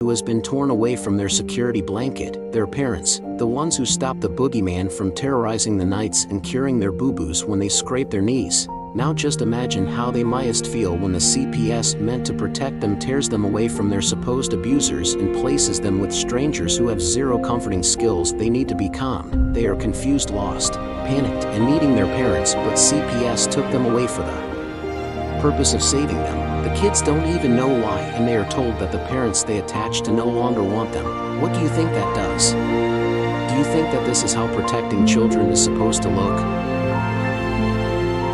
who has been torn away from their security blanket, their parents, the ones who stopped the boogeyman from terrorizing the nights and curing their boo-boos when they scrape their knees. Now just imagine how they might'st feel when the CPS meant to protect them tears them away from their supposed abusers and places them with strangers who have zero comforting skills. They need to be calm. They are confused, lost, panicked, and needing their parents, but CPS took them away for the purpose of saving them. The kids don't even know why, and they are told that the parents they attach to no longer want them. What do you think that does? Do you think that this is how protecting children is supposed to look?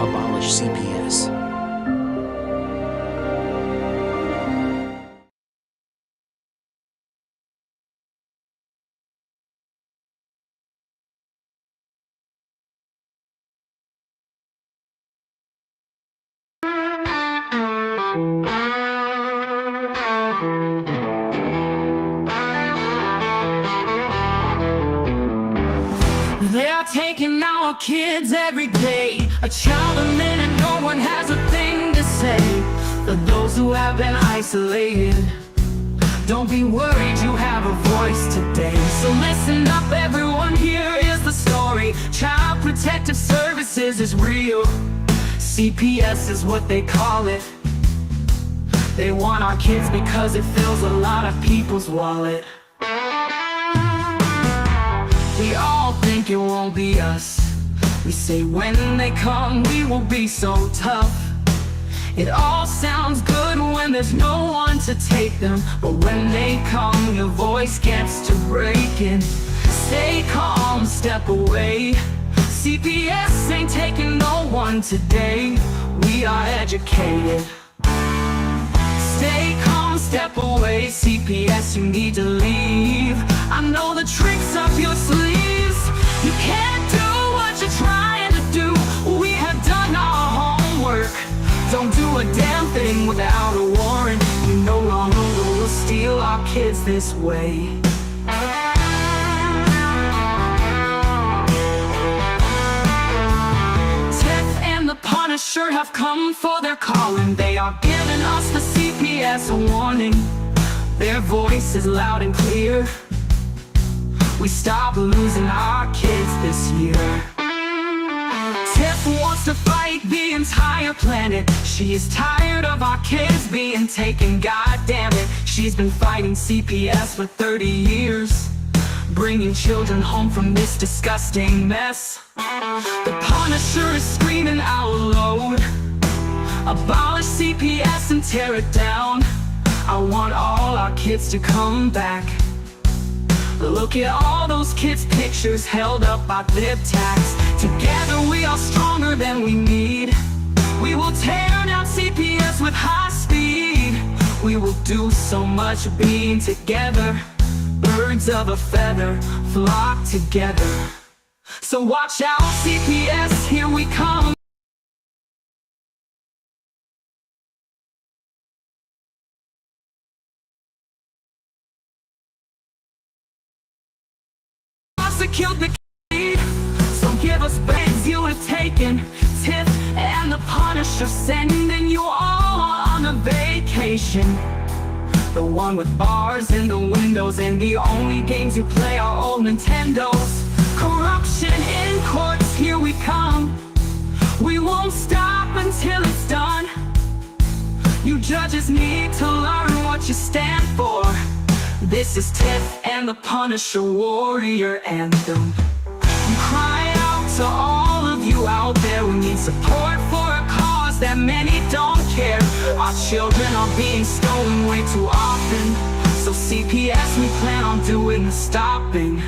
Abolish CPS. They're taking our kids every day. A child a minute, no one has a thing to say. For those who have been isolated, don't be worried, you have a voice today. So listen up everyone, here is the story. Child Protective Services is real. CPS is what they call it. They want our kids because it fills a lot of people's wallet. We all think it won't be us. We say when they come we will be so tough. It all sounds good when there's no one to take them, but when they come your voice gets to breaking. Stay calm, step away. CPS ain't taking no one today. We are educated. Stay calm, step away. CPS, you need to leave. I know the tricks up your sleeves. You can't do what you're trying to do. We have done our homework. Don't do a damn thing without a warrant. You no longer will steal our kids this way. Tiff and the Punisher have come for their calling. They are giving us the CPS a warning. Their voice is loud and clear. We stop losing our kids this year. Tiff wants to fight the entire planet. She is tired of our kids being taken, god damn it. She's been fighting CPS for 30 years, bringing children home from this disgusting mess. The Punisher is screaming out loud, abolish CPS and tear it down. I want all our kids to come back. Look at all those kids' pictures held up by lip tags. Together we are stronger than we need. We will tear down CPS with high speed. We will do so much being together. Birds of a feather flock together. So watch out CPS, here we come. Killed the kid, so give us bags you have taken. Tiff and the Punisher sending you all on a vacation. The one with bars in the windows and the only games you play are old Nintendos. Corruption in courts, here we come. We won't stop until it's done. You judges need to learn what you stand for. This is Tiff and the Punisher warrior anthem. We cry out to all of you out there. We need support for a cause that many don't care. Our children are being stolen way too often. So CPS, we plan on doing the stopping.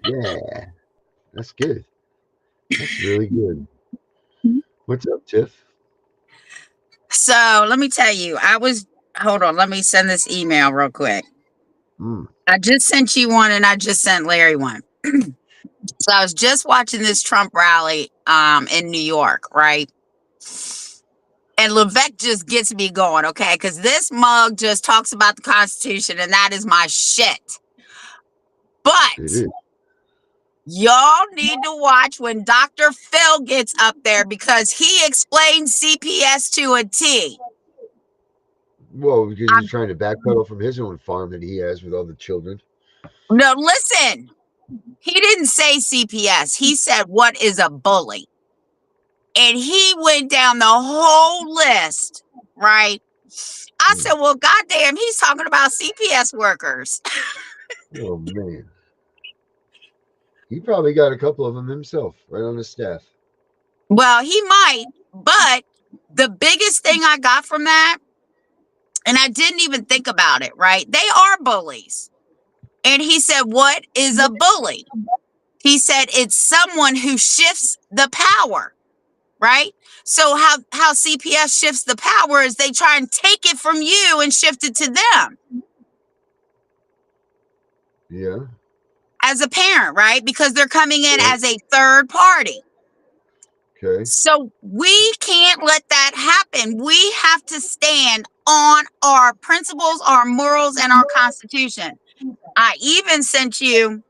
Yeah, that's good. That's really good. What's up, Tiff? So let me tell you, hold on, let me send this email real quick. Mm. I just sent you one and I just sent Larry one. So I was just watching this Trump rally in New York, right? And Levesque just gets me going, okay? Because this mug just talks about the Constitution, and that is my shit. It But is. y'all need to watch when Dr. Phil gets up there because he explains CPS to a T. Well, because he's trying to backpedal from his own farm that he has with all the children. No, listen. He didn't say CPS. He said, what is a bully? And he went down the whole list, right? I said, well, goddamn, he's talking about CPS workers. Oh, man. He probably got a couple of them himself right on his staff. Well, he might, but the biggest thing I got from that, and I didn't even think about it, right? They are bullies. And he said, what is a bully? He said, it's someone who shifts the power, right? So how CPS shifts the power is they try and take it from you and shift it to them. Yeah. As a parent, right? Because they're coming in Right. as a third party. Okay. So we can't let that happen. We have to stand on our principles, our morals, and our Constitution. I even sent you,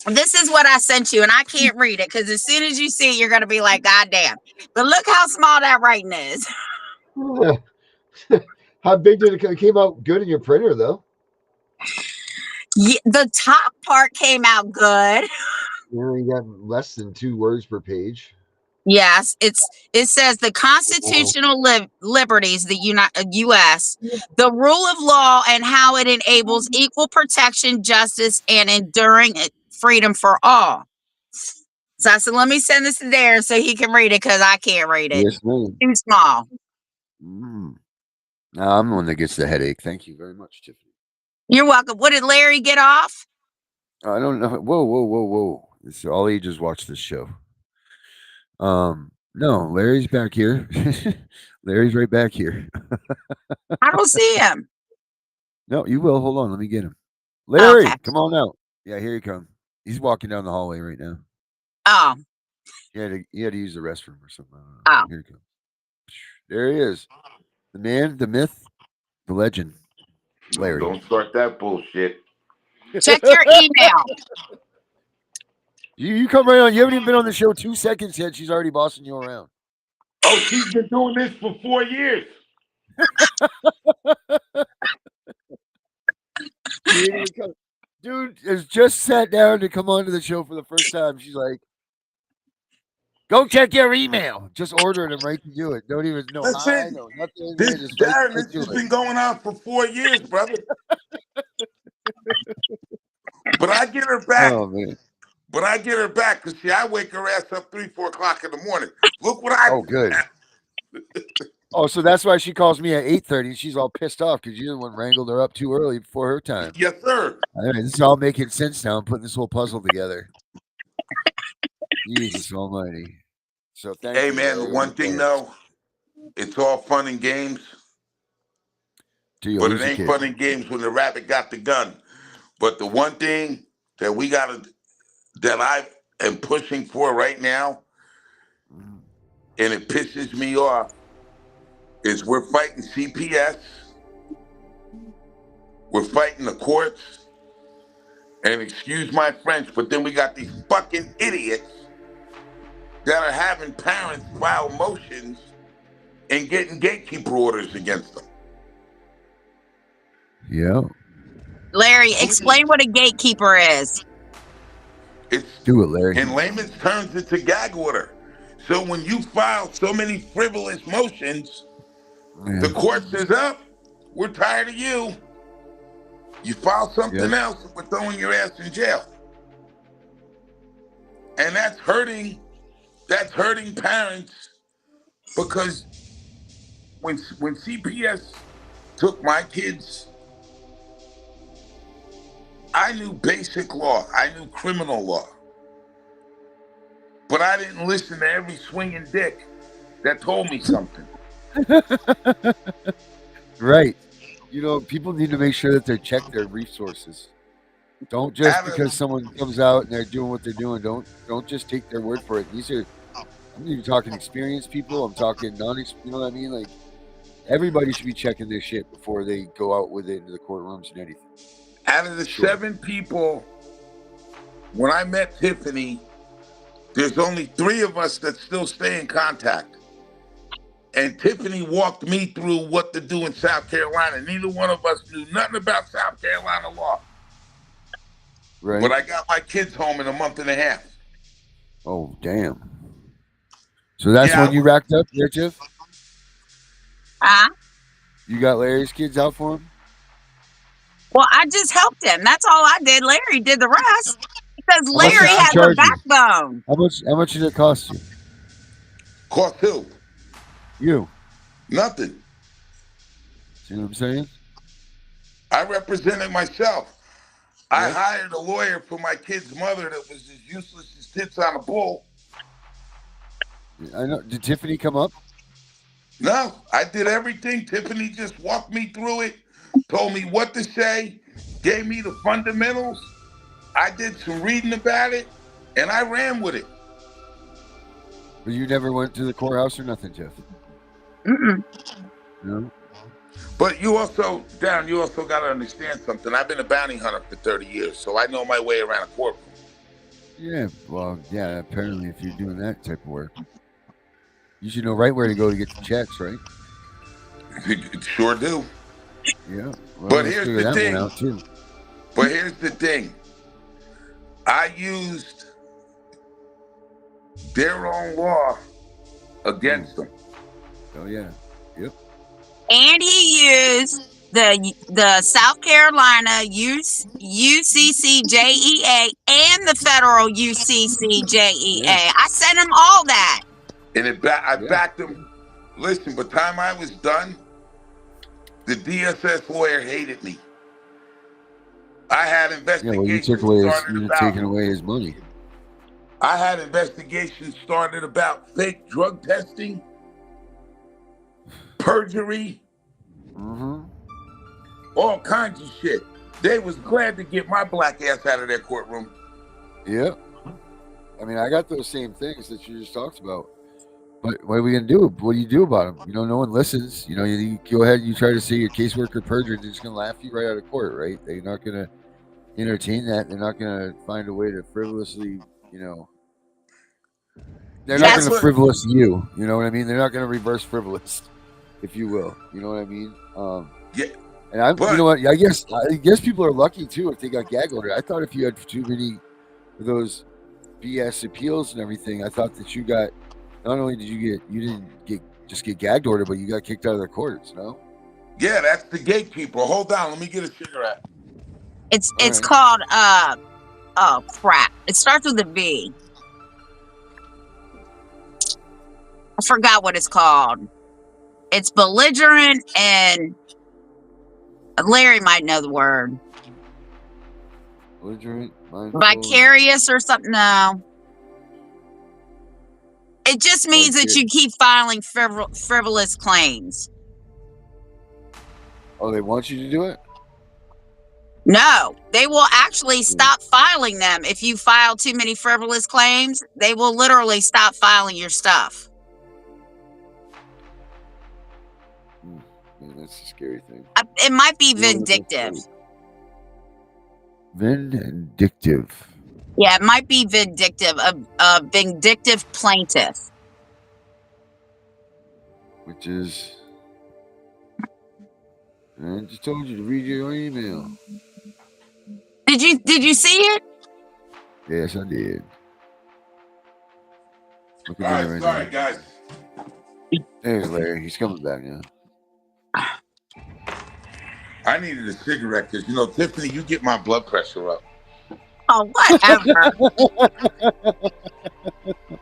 this is what I sent you, and I can't read it because as soon as you see it, you're going to be like, God damn. But look how small that writing is. How big did it came out good in your printer, though? Yeah, the top part came out good. You only got less than 2 words per page. Yes, it says the constitutional liberties, the U.S., the rule of law, and how it enables equal protection, justice, and enduring freedom for all. So I said, let me send this to Darren so he can read it because I can't read it. Yes, ma'am. Too small. No, I'm the one that gets the headache. Thank you very much, Tiffany. You're welcome. What did Larry get off? I don't know. Whoa. It's all ages watch this show. No, Larry's back here. Larry's right back here. I don't see him. No, you will. Hold on. Let me get him. Larry, Okay. come on out. Yeah, here he comes. He's walking down the hallway right now. Oh. He had to use the restroom or something. Oh. Here he comes. There he is. The man, the myth, the legend. Larry. Don't start that bullshit. Check your email. You come right on. You haven't even been on the show 2 seconds yet. She's already bossing you around. Oh, she's been doing this for 4 years. Dude has just sat down to come onto the show for the first time. She's like, go check your email. Just ordering him right to do it. Don't even know hi, no nothing. This, Just Darren, right this has been going on for 4 years, brother. But I get her back. Oh, man. But I get her back because, see, I wake her ass up 3, 4 o'clock in the morning. Look what I... Oh, good. Oh, so that's why she calls me at 8:30. She's all pissed off because you're the one wrangled her up too early before her time. Yes, sir. All right, this is all making sense now. I'm putting this whole puzzle together. Jesus almighty. So thank you. Hey, man, the one thing, though, it's all fun and games. But it ain't fun and games when the rabbit got the gun. But the one thing that that I am pushing for right now, and it pisses me off, is we're fighting CPS, we're fighting the courts, and excuse my French, but then we got these fucking idiots that are having parents file motions and getting gatekeeper orders against them. Yeah. Larry, explain what a gatekeeper is. Do it, Larry. In layman's terms, it's a gag order. So when you file so many frivolous motions, the court says, "Up, we're tired of you. You file something else, and we're throwing your ass in jail." And that's hurting parents, because when CPS took my kids, I knew basic law, I knew criminal law, but I didn't listen to every swinging dick that told me something. Right. You know, people need to make sure that they check their resources. Don't just Out of because someone comes out and they're doing what they're doing, don't just take their word for it. These are, I'm even talking experienced people. I'm talking you know what I mean? Like everybody should be checking their shit before they go out with it into the courtrooms and anything. out of the Sure. 7 people, when I met Tiffany, there's only 3 of us that still stay in contact. And Tiffany walked me through what to do in South Carolina. Neither one of us knew nothing about South Carolina law. Right. But I got my kids home in a month and a half. Oh, damn. So that's Yeah, when you racked up there, Tiff? Huh? You got Larry's kids out for him? Well, I just helped him. That's all I did. Larry did the rest because much Larry did he has a charge you? backbone. How much did it cost you? Cost who? You. Nothing. See what I'm saying? I represented myself. I Yep. hired a lawyer for my kid's mother that was as useless as tits on a bull. I know. Did Tiffany come up? No, I did everything. Tiffany just walked me through it, told me what to say, gave me the fundamentals. I did some reading about it, and I ran with it. But you never went to the courthouse or nothing, Tiff? Mm-mm. No? But you also got to understand something. I've been a bounty hunter for 30 years, so I know my way around a courtroom. Yeah, well, yeah, apparently if you're doing that type of work, you should know right where to go to get the checks, right? Sure do. Yeah. Well, But let's here's figure the that thing. one out too. But here's the thing. I used their own law against them. Oh yeah. Yep. And he used the South Carolina UCCJEA and the federal UCCJEA. Yeah. I sent him all that. And I backed them. Listen, by the time I was done, the DSS lawyer hated me. I had Yeah, investigations well, you took away started you're about. taking away his money. I had investigations started about fake drug testing, perjury, Mm-hmm. all kinds of shit. They was glad to get my black ass out of their courtroom. Yep. I mean, I got those same things that you just talked about. But what are we gonna do? What do you do about them? You know, no one listens. You know, you go ahead and you try to say your caseworker perjured, they're just gonna laugh you right out of court, right? They're not gonna entertain that. They're not gonna find a way to frivolously, you know. They're not That's gonna what- frivolous you. You know what I mean? They're not gonna reverse frivolous, if you will. You know what I mean? Yeah. And But- you know what? I guess people are lucky too if they got gag order. I thought if you had too many of those BS appeals and everything, I thought that you got. Not only did you didn't get gagged order, but you got kicked out of the courts. No. Yeah, that's the gatekeeper. Hold on, let me get a cigarette. It's All called oh crap. It starts with a V. I forgot what it's called. It's belligerent and Larry might know the word. Belligerent, mindful, Vicarious or something. No. It just means that you keep filing frivolous claims. Oh, they want you to do it? No, they will actually stop filing them. If you file too many frivolous claims, they will literally stop filing your stuff. Man, that's a scary thing. It might be Yeah, that's vindictive. Vindictive. Yeah, it might be vindictive. A vindictive plaintiff. Which is, I just told you to read your email. Did you see it? Yes, I did. Look All at right, that right sorry, now. guys. There's Larry. He's coming back now. I needed a cigarette because, Tiffany, you get my blood pressure up. Oh, whatever.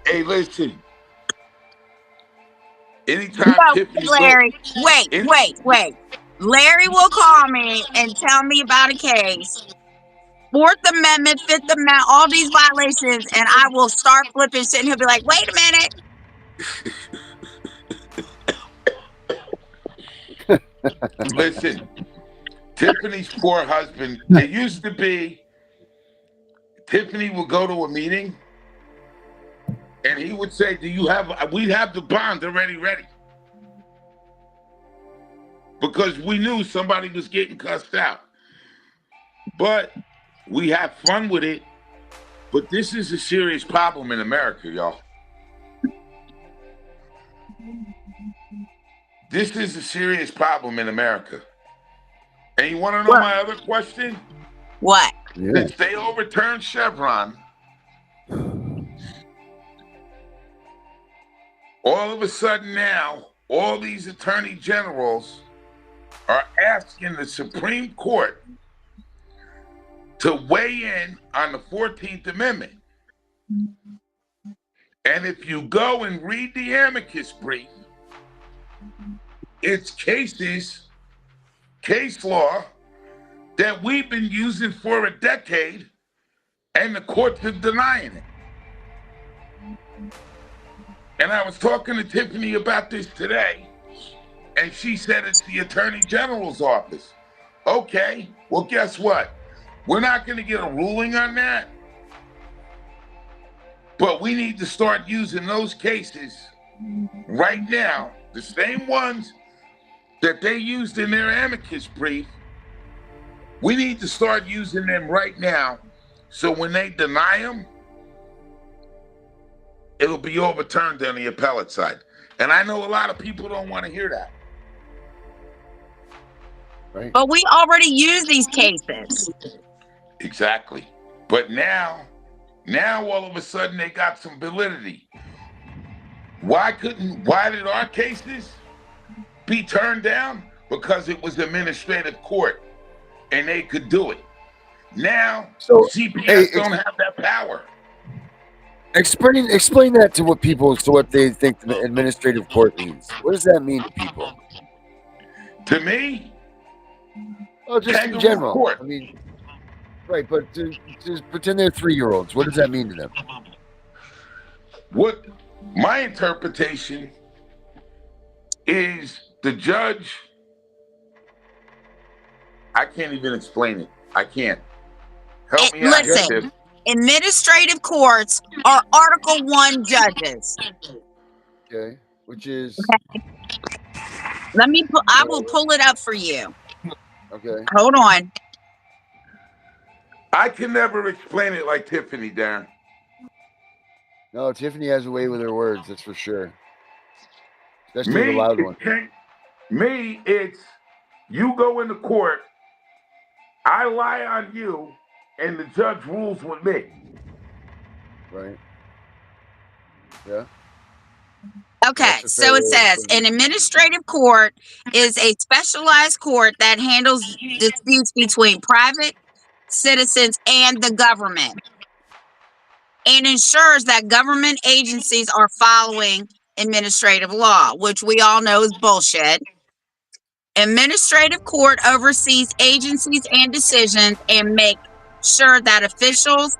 Hey, listen. Anytime No, Tiffany Larry, wait. Larry will call me and tell me about a case. Fourth Amendment, Fifth Amendment, all these violations, and I will start flipping shit, and he'll be like, wait a minute. Listen, Tiffany's poor husband, it used to be Tiffany would go to a meeting and he would say, we'd have the bond already ready. Because we knew somebody was getting cussed out. But we have fun with it. But this is a serious problem in America, y'all. This is a serious problem in America. And you want to know my other question? What? Yeah. Since they overturned Chevron, all of a sudden now, all these attorney generals are asking the Supreme Court to weigh in on the 14th Amendment. And if you go and read the amicus brief, it's case law that we've been using for a decade, and the courts are denying it. And I was talking to Tiffany about this today, and she said it's the Attorney General's office. Okay, well, guess what? We're not going to get a ruling on that, but we need to start using those cases right now, the same ones that they used in their amicus brief. We need to start using them right now, so when they deny them, it'll be overturned on the appellate side. And I know a lot of people don't want to hear that. Right. But we already use these cases. Exactly. But now all of a sudden they got some validity. Why did our cases be turned down? Because it was administrative court and they could do it. Now CPS don't have that power. Explain that to what they think the administrative court means. What does that mean to people? To me, just in general. Court. I mean, right, but just pretend they're 3-year-olds. What does that mean to them? What my interpretation is, the judge, I can't even explain it. I can't. Help me out. Listen, administrative courts are Article 1 judges. Okay, which is... I will pull it up for you. Okay. Hold on. I can never explain it like Tiffany, Darren. No, Tiffany has a way with her words, that's for sure. Especially the loud one. Me, it's you go into court, I lie on you, and the judge rules with me. Right. Yeah. Okay, so it says an administrative court is a specialized court that handles disputes between private citizens and the government and ensures that government agencies are following administrative law, which we all know is bullshit. Administrative court oversees agencies and decisions and make sure that officials'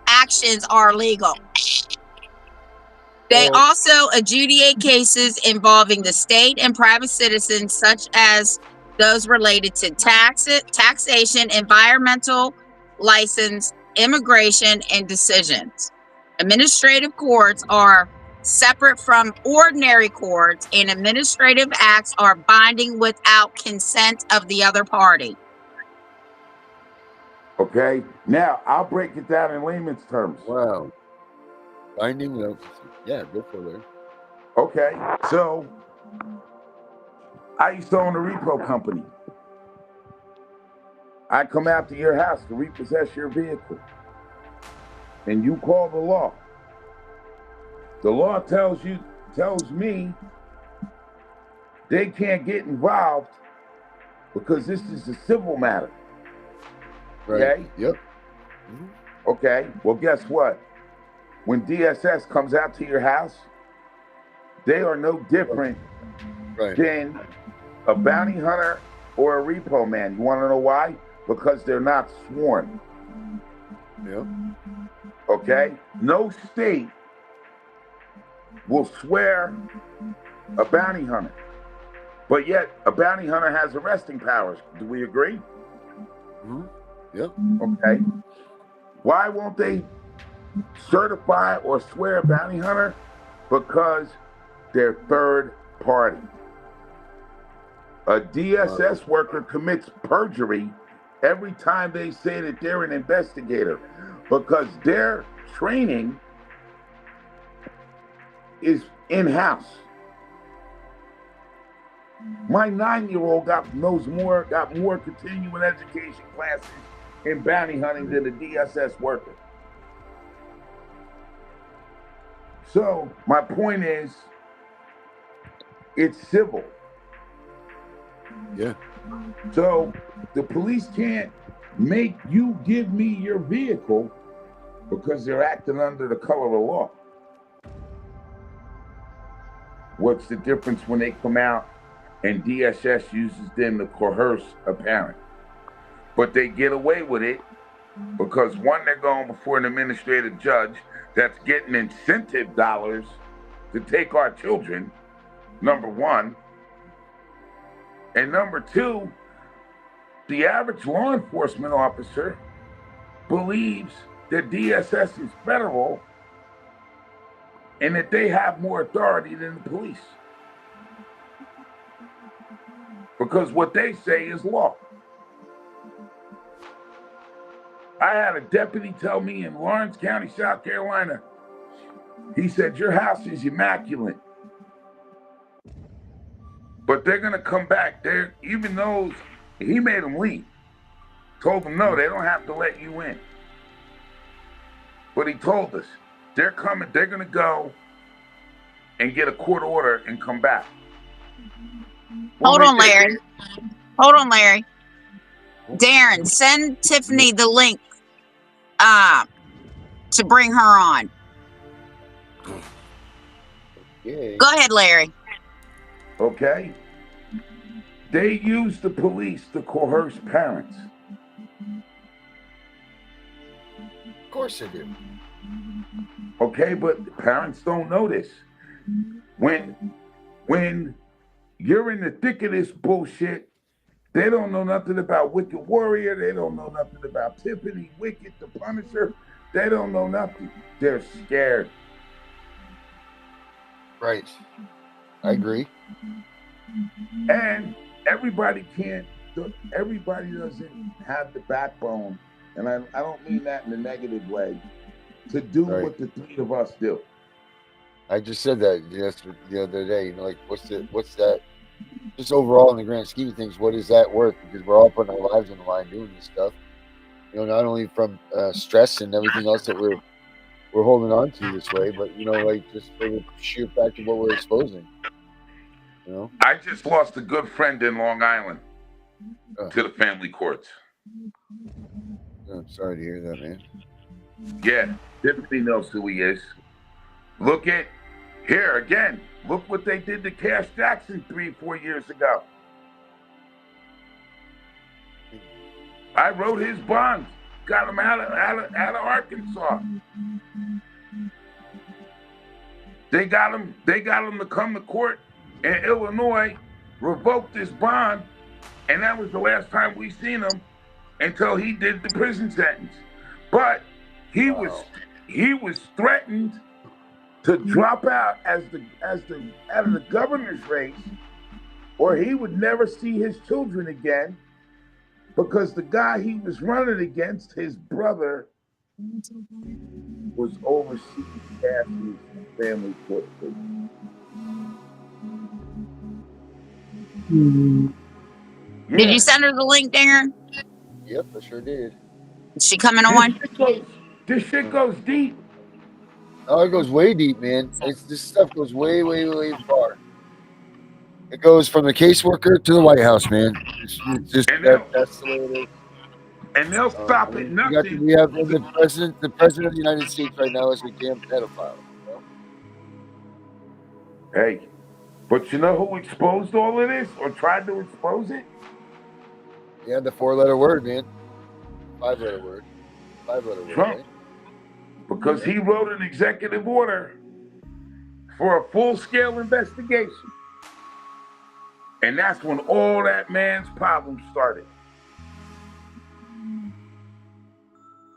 actions are legal. They also adjudicate cases involving the state and private citizens, such as those related to taxation, environmental license, immigration, and decisions. Administrative courts are separate from ordinary courts, and administrative acts are binding without consent of the other party. Okay, now I'll break it down in layman's terms. Wow. Binding without consent. Yeah, go for it. Okay, so I used to own a repo company. I come out to your house to repossess your vehicle, and you call the law. The law tells me they can't get involved because this is a civil matter. Right. Okay? Yep. Okay, well, guess what? When DSS comes out to your house, they are no different than a bounty hunter or a repo man. You want to know why? Because they're not sworn. Yep. Okay? No state will swear a bounty hunter. But yet, a bounty hunter has arresting powers. Do we agree? Yep. Okay. Why won't they certify or swear a bounty hunter? Because they're third party. A DSS worker commits perjury every time they say that they're an investigator because their training is in-house. My 9-year-old got more continuing education classes in bounty hunting than a DSS worker. So my point is, it's civil. Yeah. So the police can't make you give me your vehicle because they're acting under the color of law. What's the difference when they come out and DSS uses them to coerce a parent? But they get away with it because one, they're going before an administrative judge that's getting incentive dollars to take our children, number one. And number two, the average law enforcement officer believes that DSS is federal and that they have more authority than the police. Because what they say is law. I had a deputy tell me in Lawrence County, South Carolina, he said, your house is immaculate. But they're gonna come back there, even though he made them leave. Told them, no, they don't have to let you in. But he told us, they're coming, they're gonna go and get a court order and come back. Hold on, Larry. Hold on, Larry. Darren, send Tiffany the link to bring her on. Yeah. Go ahead, Larry. Okay? They use the police to coerce parents. Of course they do. Okay, but parents don't know this. When you're in the thick of this bullshit, they don't know nothing about Wicked Warrior. They don't know nothing about Tiffany, Wicked, the Punisher. They don't know nothing. They're scared. Right. I agree. And everybody doesn't have the backbone, and I don't mean that in a negative way, to do Right. what the three of us do. I just said that the other day. You know, like what's that? Just overall in the grand scheme of things, what is that worth? Because we're all putting our lives on the line doing this stuff. You know, not only from stress and everything else that we're holding on to this way, but you know, like just for the sheer fact of what we're exposing. You know, I just lost a good friend in Long Island to the family courts. I'm sorry to hear that, man. Yeah, Tiffany knows who he is. Look at here again. Look what they did to Cash Jackson 3-4 years ago. I wrote his bond, got him out of Arkansas. They got him to come to court in Illinois, revoked his bond, and that was the last time we seen him until he did the prison sentence. But he was threatened to drop out out of the governor's race, or he would never see his children again, because the guy he was running against, his brother, was overseas Cassie's family court case. Did you send her the link, Darren? Yep, I sure did. Is she coming on? This shit goes deep. Oh, it goes way deep, man. This stuff goes way, way, way far. It goes from the caseworker to the White House, man. It's just that's the way it is. And they'll stop at nothing. We have the president of the United States right now is a damn pedophile. You know? Hey, but you know who exposed all of this or tried to expose it? Yeah, the 4-letter word, man. 5-letter word. 5-letter word. Trump. Right? Because he wrote an executive order for a full-scale investigation. And that's when all that man's problems started.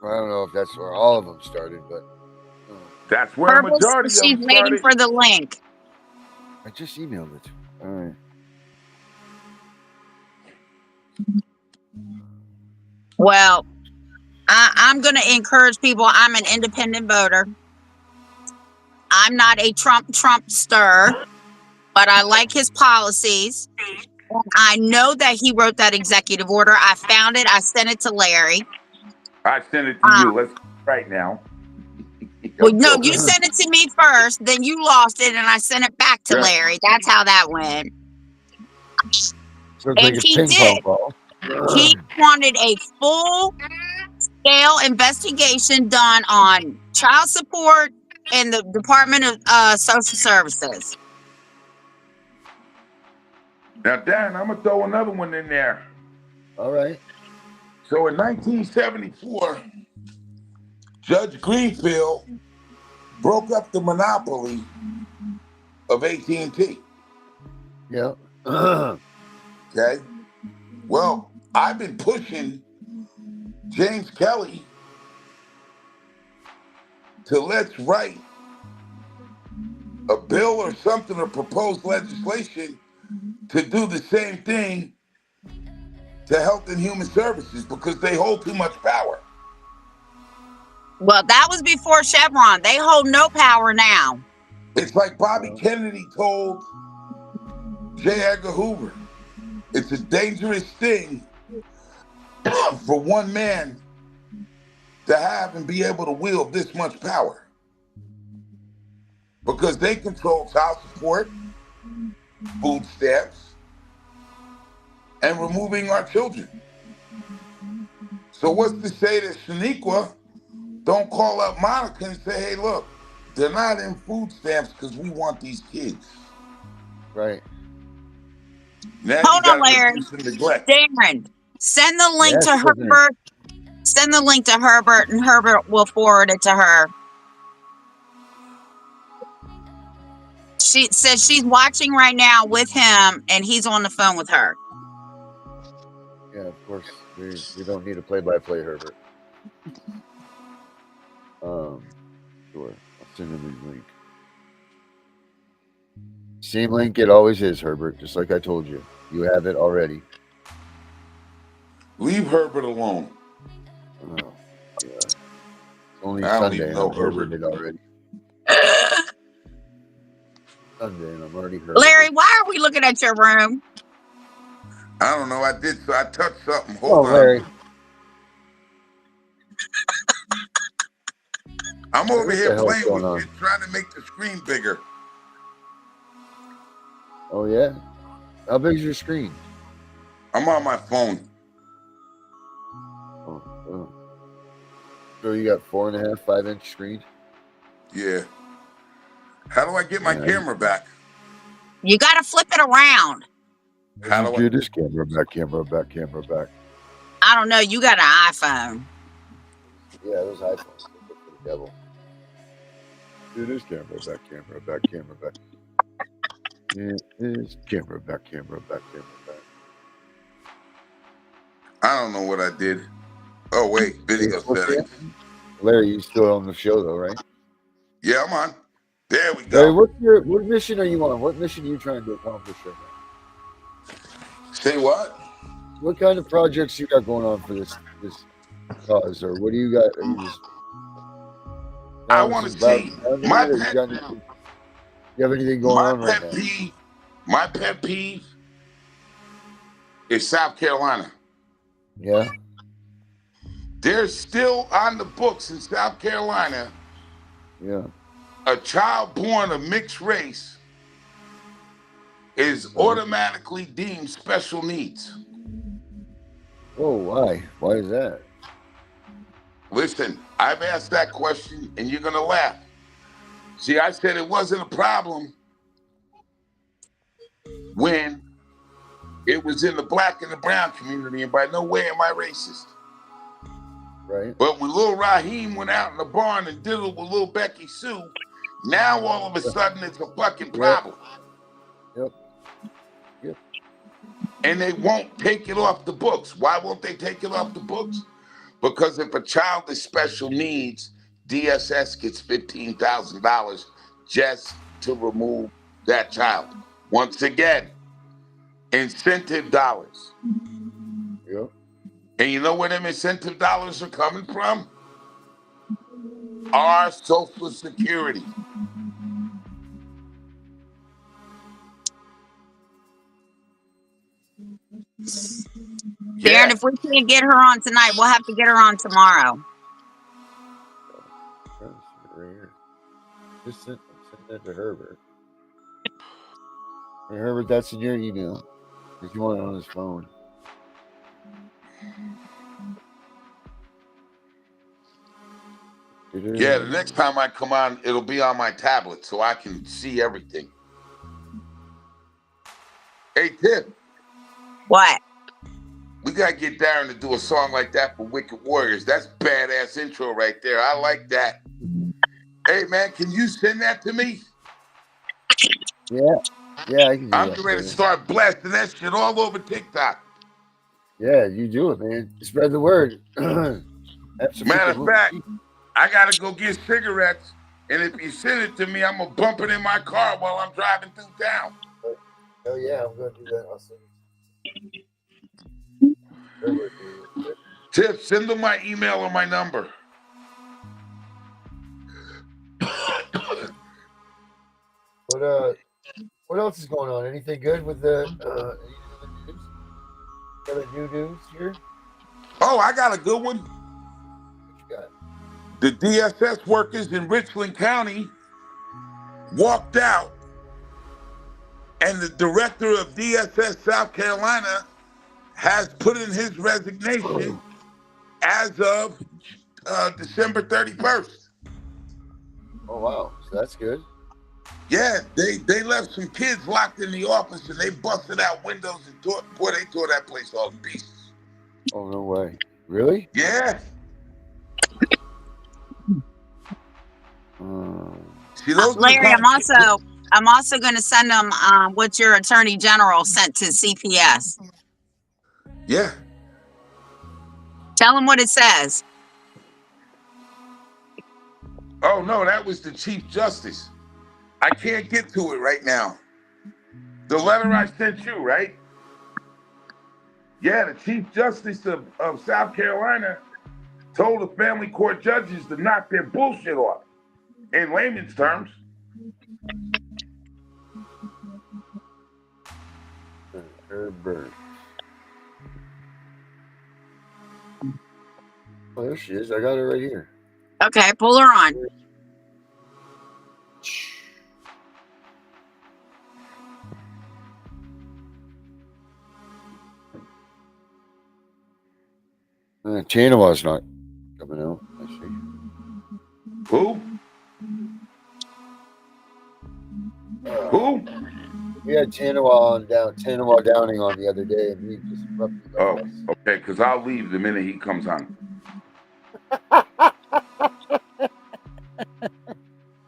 I don't know if that's where all of them started, but That's where a Herbert majority says of she's them waiting started. for the link. I just emailed it. All right. Well, I'm going to encourage people. I'm an independent voter. I'm not a Trumpster, but I like his policies. And I know that he wrote that executive order. I found it. I sent it to Larry. I sent it to you. Let's right now. Well, no, you sent it to me first, then you lost it, and I sent it back to Yeah. Larry. That's how that went. Looks And like a he ping did. pong ball. He wanted a full-scale investigation done on child support and the Department of Social Services. Now, Dan, I'm gonna throw another one in there. All right. So in 1974, Judge Greenfield broke up the monopoly of AT&T. Yeah. Okay. Well, I've been pushing James Kelly to let's write a bill or something or propose legislation to do the same thing to Health and Human Services because they hold too much power. Well, that was before Chevron. They hold no power now. It's like Bobby Kennedy told J. Edgar Hoover. It's a dangerous thing for one man to have and be able to wield this much power because they control child support, food stamps, and removing our children. So what's to say that Shaniqua don't call up Monica and say, hey, look, they're not in food stamps because we want these kids. Right. Now Hold you on, got Larry. abuse and neglect. Darren, send the link Yes, to isn't it? Herbert. Send the link to Herbert, and Herbert will forward it to her. She says she's watching right now with him, and he's on the phone with her. Yeah, of course. We don't need a play-by-play, Herbert. Sure. I'll send him the link. Same link it always is, Herbert. Just like I told you, you have it already. Leave Herbert alone. Oh, God. It's only I don't Sunday, even and know I'm Herbert. Herbert it already. Sunday, and I'm already Herbert. Larry, why are we looking at your room? I don't know. I touched something. Hold on. Larry. I'm over What here the hell's playing with going on? shit, trying to make the screen bigger. Oh, yeah? How big is your screen? I'm on my phone. Oh. So you got 4.5, 5-inch screen? Yeah. How do I get my camera back? You got to flip it around. How do I do this? Camera back. I don't know. You got an iPhone. Yeah, those iPhones. For the devil. Do this camera back. It is camera back. I don't know what I did. Oh wait, video settings. Larry, you still on the show though, right? Yeah, I'm on. There we Larry, go. what mission are you on? What mission are you trying to accomplish right now? Say what? What kind of projects you got going on for this cause, or what do you got? Are you just I want to see my pet. You have anything going on right now? My pet peeve is South Carolina. Yeah. There's still on the books in South Carolina. Yeah. A child born of mixed race is automatically deemed special needs. Oh, why? Why is that? Listen, I've asked that question and you're going to laugh. See, I said it wasn't a problem when it was in the black and the brown community, and by no way am I racist. Right. But when Lil Raheem went out in the barn and diddled with Lil Becky Sue, now all of a sudden it's a fucking problem. Yep. And they won't take it off the books. Why won't they take it off the books? Because if a child is special needs, DSS gets $15,000 just to remove that child. Once again, incentive dollars. Yep. And you know where them incentive dollars are coming from? Our Social Security. Darren, Yeah. if we can't get her on tonight, we'll have to get her on tomorrow. Right here. Just send that to Herbert. Hey, Herbert, that's in your email. If you want it on his phone. Yeah, the next time I come on, it'll be on my tablet so I can see everything. Hey, Tiff. What? We gotta get Darren to do a song like that for Wicked Warriors. That's badass intro right there. I like that. Hey man, can you send that to me? Yeah, I can do I'm that. ready to start blasting that shit all over TikTok. Yeah, you do it, man. Spread the word. Matter of fact, I gotta go get cigarettes, and if you send it to me, I'm gonna bump it in my car while I'm driving through town. Oh yeah, I'm gonna do that. I'll send it. Tiff, send them my email or my number. What else is going on? Anything good with the any new news here? Oh, I got a good one. What you got? The DSS workers in Richland County walked out, and the director of DSS South Carolina has put in his resignation as of December 31st. Oh wow, so that's good. Yeah, they left some kids locked in the office, and they busted out windows and tore that place all to pieces. Oh no way! Really? Yeah. See, those Larry, I'm also going to send them what your attorney general sent to CPS. Yeah. Tell them what it says. Oh no, that was the Chief Justice. I can't get to it right now. The letter I sent you, right? Yeah, the Chief Justice of South Carolina told the family court judges to knock their bullshit off. In layman's terms. Herbert. Oh, there she is. I got her right here. Okay, pull her on. TANAWAH's not coming out. I see. Who? Who? We had TANAWAH Downing on the other day, and we just Oh, okay, because I'll leave the minute he comes on.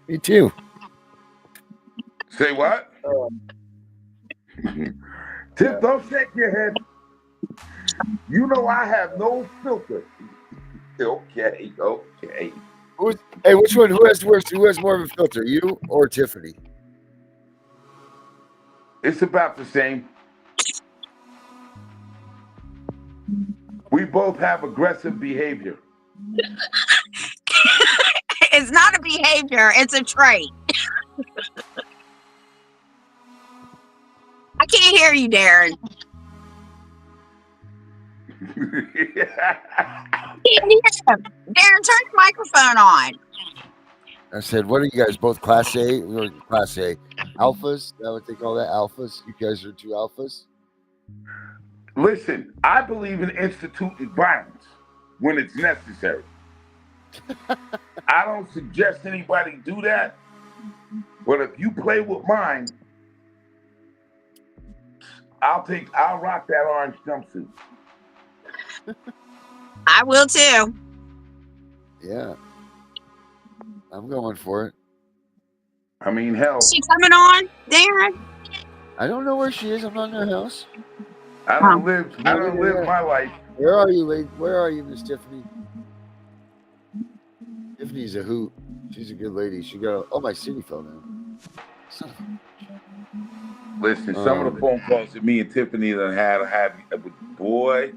Me too. Say what? Tiff, don't shake your head. You know I have no filter. Okay. Hey, which one? Who has worse? Who has more of a filter, you or Tiffany? It's about the same. We both have aggressive behavior. It's not a behavior, it's a trait. I can't hear you, Darren. Darren, turn your microphone on. I said, what are you guys, both Class A or Class A? Alphas? Is that what they call that? Alphas? You guys are two alphas? Listen, I believe in instituting violence when it's necessary. I don't suggest anybody do that, but if you play with mine, I'll rock that orange jumpsuit. I will too. Yeah. I'm going for it. I mean, hell. Is she coming on, Darren? I don't know where she is. I'm not in her house. I don't live my life Where are you, lady? Where are you, Miss Tiffany? Tiffany's a hoot. She's a good lady. She got. Oh, my CD fell down. Son of a- Listen, some of the phone calls that me and Tiffany done had boy.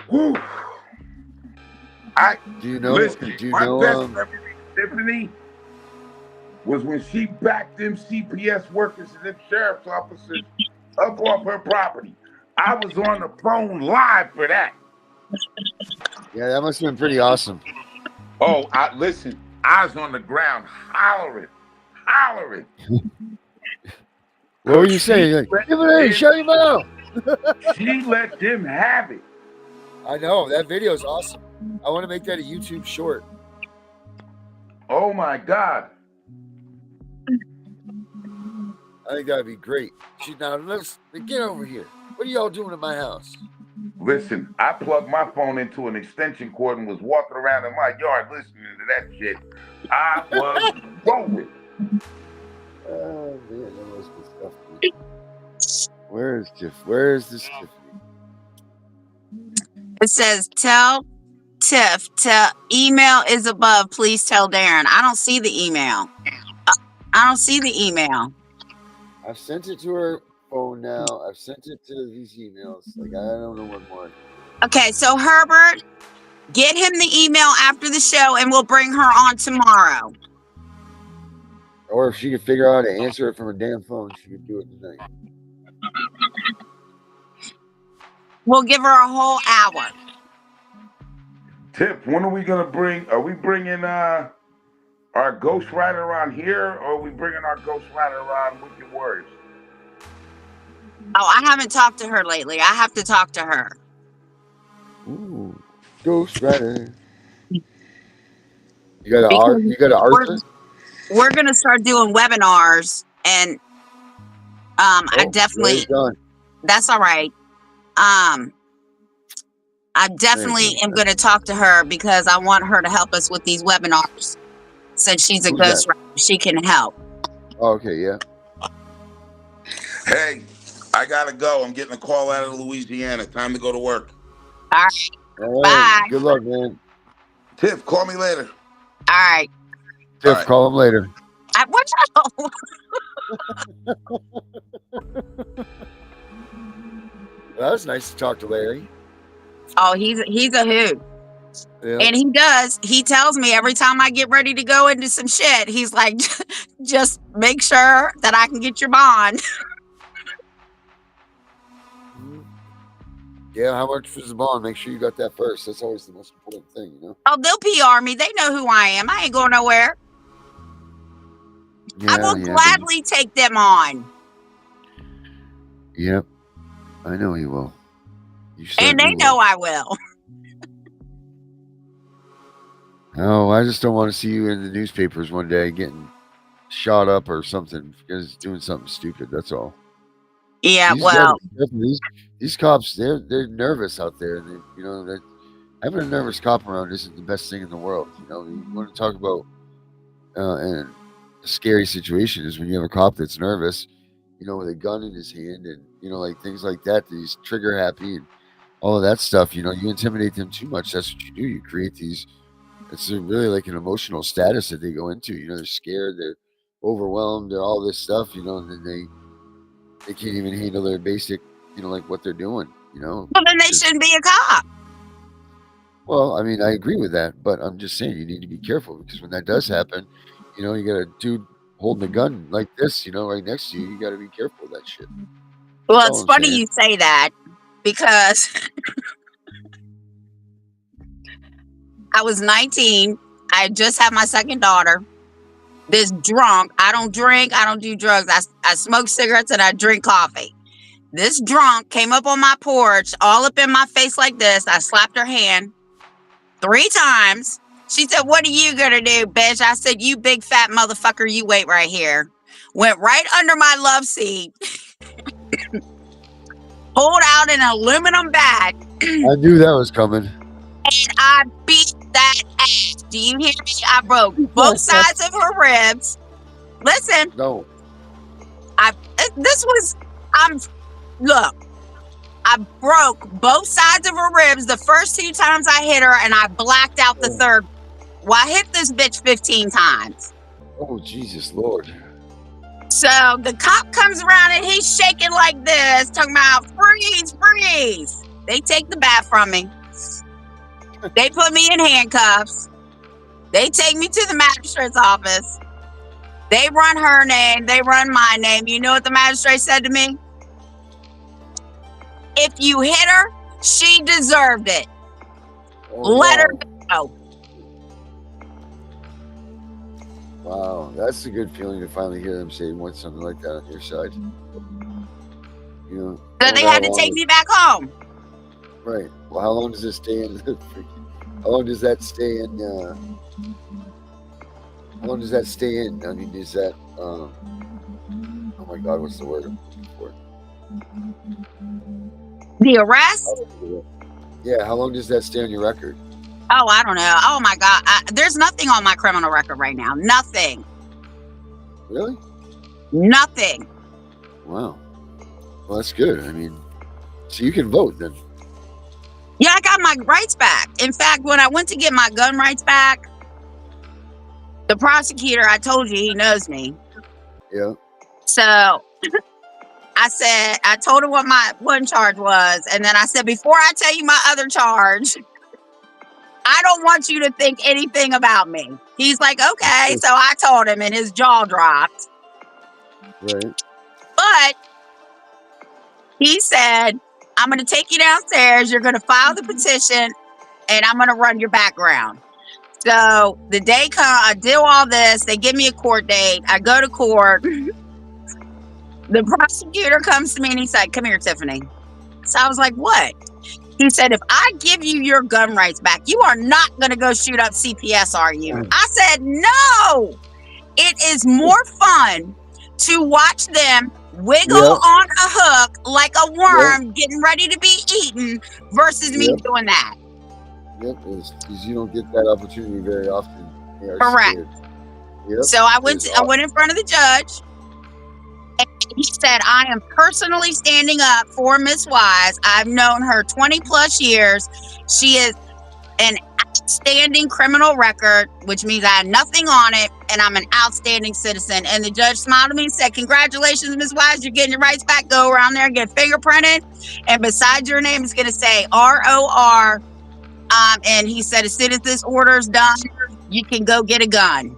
Whew. Do you know? Listen, Do you my know? best memory of Tiffany was when she backed them CPS workers and them sheriff's officers up off her property. I was on the phone live for that. Yeah, that must have been pretty awesome. Oh, listen, I was on the ground hollering. What were you saying? Like, give it in, shut him out. She let them have it. I know, that video is awesome. I want to make that a YouTube short. Oh my God. I think that'd be great. Let's get over here. What are y'all doing in my house? Listen, I plugged my phone into an extension cord and was walking around in my yard listening to that shit. I was rolling. Oh man, that must be stuff. Where is Tiff? Where is this Tiffany? It says, tell Tiff, email is above. Please tell Darren. I don't see the email. I don't see the email. I've sent it to her phone now. I've sent it to these emails. Like, I don't know what more. Okay, so Herbert, get him the email after the show and we'll bring her on tomorrow. Or if she could figure out how to answer it from her damn phone, she could do it tonight. We'll give her a whole hour. Tip, when are we gonna bring? Are we bringing our Ghost Rider on here, or are we bringing our Ghost Rider on Wicked Warriors? Oh, I haven't talked to her lately. I have to talk to her. Ooh, Ghost Rider. You got Arthur? We're gonna start doing webinars, and I definitely. That's all right. I definitely am going to talk to her because I want her to help us with these webinars. Since she's a ghost writer, she can help. Oh, okay, yeah. Hey, I gotta go. I'm getting a call out of Louisiana. Time to go to work. All right. Bye. Good luck, man. Tiff, call me later. All right. Tiff, call him later. What? That was nice to talk to Larry. Oh, he's a hoot. Yeah. And he tells me every time I get ready to go into some shit, he's like, just make sure that I can get your bond. Yeah, how much was the bond? Make sure you got that first. That's always the most important thing, you know? Oh, they'll PR me. They know who I am. I ain't going nowhere. Yeah, I will gladly take them on. Yep. I know you will. And they know I will. Oh, I just don't want to see you in the newspapers one day getting shot up or something because doing something stupid. That's all. Yeah, well, these cops, they're nervous out there. They, you know, that having a nervous cop around isn't the best thing in the world. You know, you want to talk about and a scary situation is when you have a cop that's nervous, you know, with a gun in his hand and you know, like things like that. He's trigger happy and all of that stuff. You know, you intimidate them too much. That's what you do. You create these. It's really like an emotional status that they go into. You know, they're scared, they're overwhelmed, they're all this stuff. You know, and then they can't even handle their basic, you know, like what they're doing, you know. Well, then they shouldn't be a cop. Well, I mean, I agree with that, but I'm just saying you need to be careful because when that does happen, you know, you got a dude holding a gun like this, you know, right next to you. You got to be careful of that shit. Well, it's funny you say that because I was 19. I just had my second daughter. This drunk, I don't drink, I don't do drugs. I smoke cigarettes and I drink coffee. This drunk came up on my porch, all up in my face like this. I slapped her hand 3 times. She said, "What are you gonna do, bitch?" I said, "You big fat motherfucker, you wait right here." Went right under my love seat. Pulled out an aluminum bat. I knew that was coming. And I beat that ass. Do you hear me? I broke both sides of her ribs. Listen. No. Look, I broke both sides of her ribs the first 2 times I hit her, and I blacked out the third. Well, I hit this bitch 15 times. Oh, Jesus Lord. So the cop comes around and he's shaking like this, talking about freeze, freeze. They take the bat from me. They put me in handcuffs. They take me to the magistrate's office. They run her name. They run my name. You know what the magistrate said to me? If you hit her, she deserved it. Let her go. Wow, that's a good feeling to finally hear them say want something like that on your side. You know. So they had to take me back home. Right. Well, how long does it stay in? How long does that stay in? How long does that stay in? I mean, is that? Oh my God, what's the word I'm looking for? The arrest? Yeah. How long does that stay on your record? Oh, I don't know. Oh my God. There's nothing on my criminal record right now. Nothing. Really? Nothing. Wow. Well, that's good. I mean, so you can vote then. Yeah, I got my rights back. In fact, when I went to get my gun rights back, the prosecutor, I told you, he knows me. Yeah. So I told him what my one charge was. And then I said, before I tell you my other charge, I don't want you to think anything about me. He's like, okay. So I told him, and his jaw dropped. Right. But he said, I'm going to take you downstairs. You're going to file the petition, and I'm going to run your background. So the day comes, I do all this. They give me a court date. I go to court. The prosecutor comes to me, and he's like, come here, Tiffany. So I was like, what? He said, if I give you your gun rights back, you are not going to go shoot up CPS, are you? I said, no. It is more fun to watch them wiggle on a hook like a worm getting ready to be eaten versus me doing that. Yep, because you don't get that opportunity very often. Correct. Yep. So I went in front of the judge. He said, I am personally standing up for Miss Wise. I've known her 20 plus years. She is an outstanding criminal record, which means I had nothing on it, and I'm an outstanding citizen. And the judge smiled at me and said, congratulations, Miss Wise, you're getting your rights back. Go around there and get fingerprinted. And beside your name, it's going to say ROR. And he said, as soon as this order is done, you can go get a gun.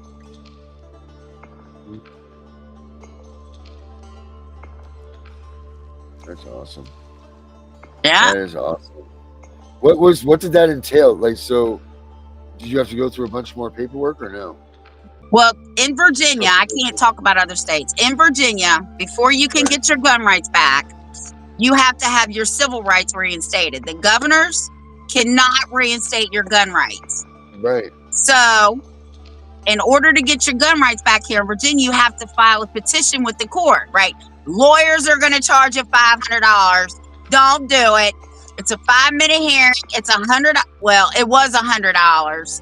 That's awesome. Yeah. That is awesome. What did that entail? Like, so did you have to go through a bunch more paperwork or no? Well, in Virginia, I can't talk about other states. In Virginia, before you can get your gun rights back, you have to have your civil rights reinstated. The governors cannot reinstate your gun rights. Right. So in order to get your gun rights back here in Virginia, you have to file a petition with the court, right? Lawyers are going to charge you $500. Don't do it. It's a 5-minute hearing. It's $100. Well, it was $100.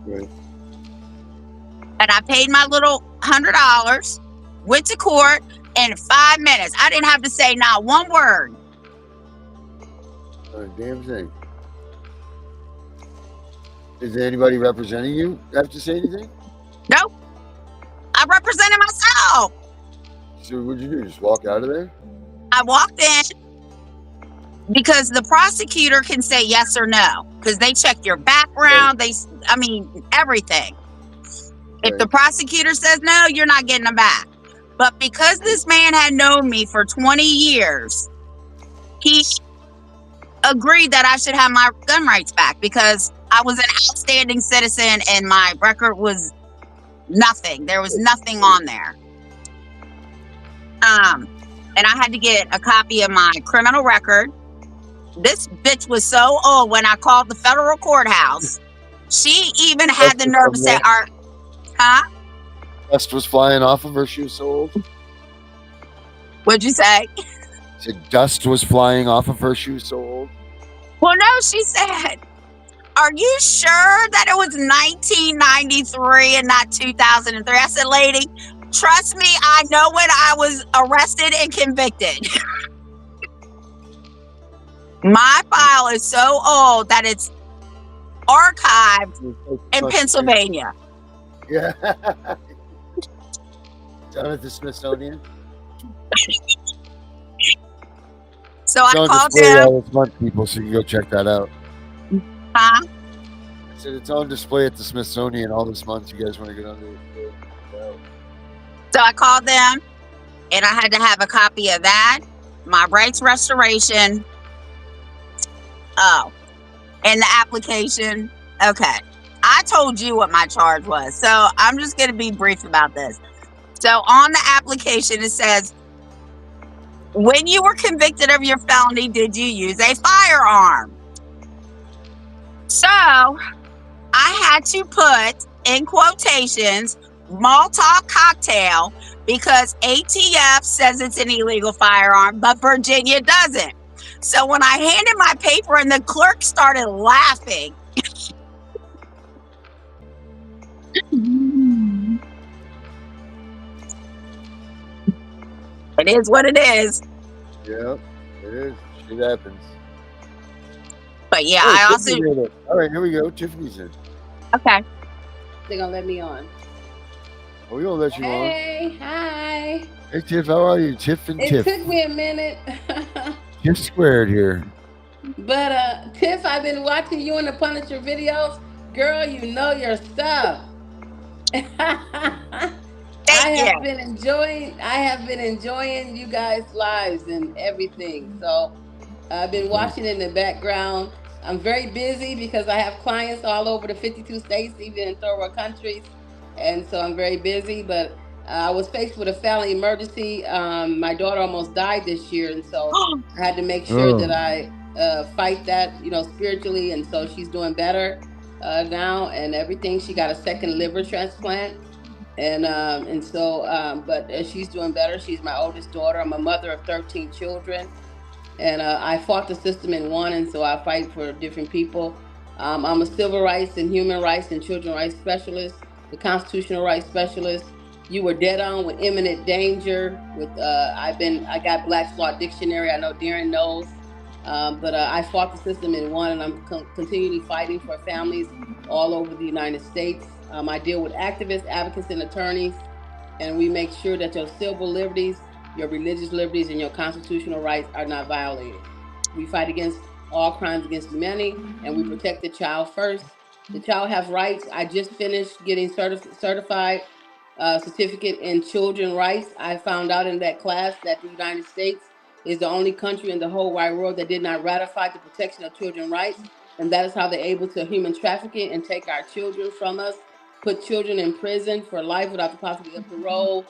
Right. And I paid my little $100, went to court in 5 minutes. I didn't have to say not one word. Not a damn thing. Is there anybody representing you have to say anything? Nope. I represented myself. So what'd you do? Just walk out of there? I walked in because the prosecutor can say yes or no because they check your background. Everything. If the prosecutor says no, you're not getting them back. But because this man had known me for 20 years, he agreed that I should have my gun rights back because I was an outstanding citizen and my record was nothing. There was nothing on there. And I had to get a copy of my criminal record. This bitch was so old when I called the federal courthouse. She even had the nerve to say, Dust was flying off of her. She was so old. What'd you say? Said dust was flying off of her. She was so old. Well, no, she said, are you sure that it was 1993 and not 2003? I said, lady, trust me, I know when I was arrested and convicted. My file is so old that it's archived in Pennsylvania. Yeah. Down at the Smithsonian. So It's I on called display them. all this month, people, so you can go check that out. Huh? I said it's on display at the Smithsonian all this month. You guys want to get on there? So I called them, and I had to have a copy of that, my rights restoration. Oh, and the application. Okay. I told you what my charge was, so I'm just going to be brief about this. So on the application, it says, when you were convicted of your felony, did you use a firearm? So I had to put in quotations Molotov cocktail because ATF says it's an illegal firearm, but Virginia doesn't. So when I handed my paper and the clerk started laughing. It is what it is. Yeah, it is. Shit happens. But yeah, I also. All right, here we go. Tiffany's in. Okay. They're gonna let me on. Oh, we're gonna let you on. Hey, hi. Hey, Tiff, how are you? Tiff and Tiff. It took me a minute. Tiff squared here. But Tiff, I've been watching you and the Punisher videos. Girl, you know your stuff. I have been enjoying you guys' lives and everything. So I've been watching in the background. I'm very busy because I have clients all over the 52 states, even in third world countries. And so I'm very busy, but I was faced with a family emergency. My daughter almost died this year. And so I had to make sure that I fight that, spiritually. And so she's doing better now and everything. She got a second liver transplant. But she's doing better. She's my oldest daughter. I'm a mother of 13 children. And I fought the system and won, and so I fight for different people. I'm a civil rights and human rights and children's rights specialist, the constitutional rights specialist. You were dead on with imminent danger. I got Black's Law Dictionary. I know Darren knows, but I fought the system and won, and I'm continually fighting for families all over the United States. I deal with activists, advocates, and attorneys, and we make sure that your civil liberties, your religious liberties, and your constitutional rights are not violated. We fight against all crimes against humanity, and we protect the child first. The child has rights. I just finished getting certified certificate in children's rights. I found out in that class that the United States is the only country in the whole wide world that did not ratify the protection of children's rights, and that is how they're able to human trafficking and take our children from us, put children in prison for life without the possibility of parole.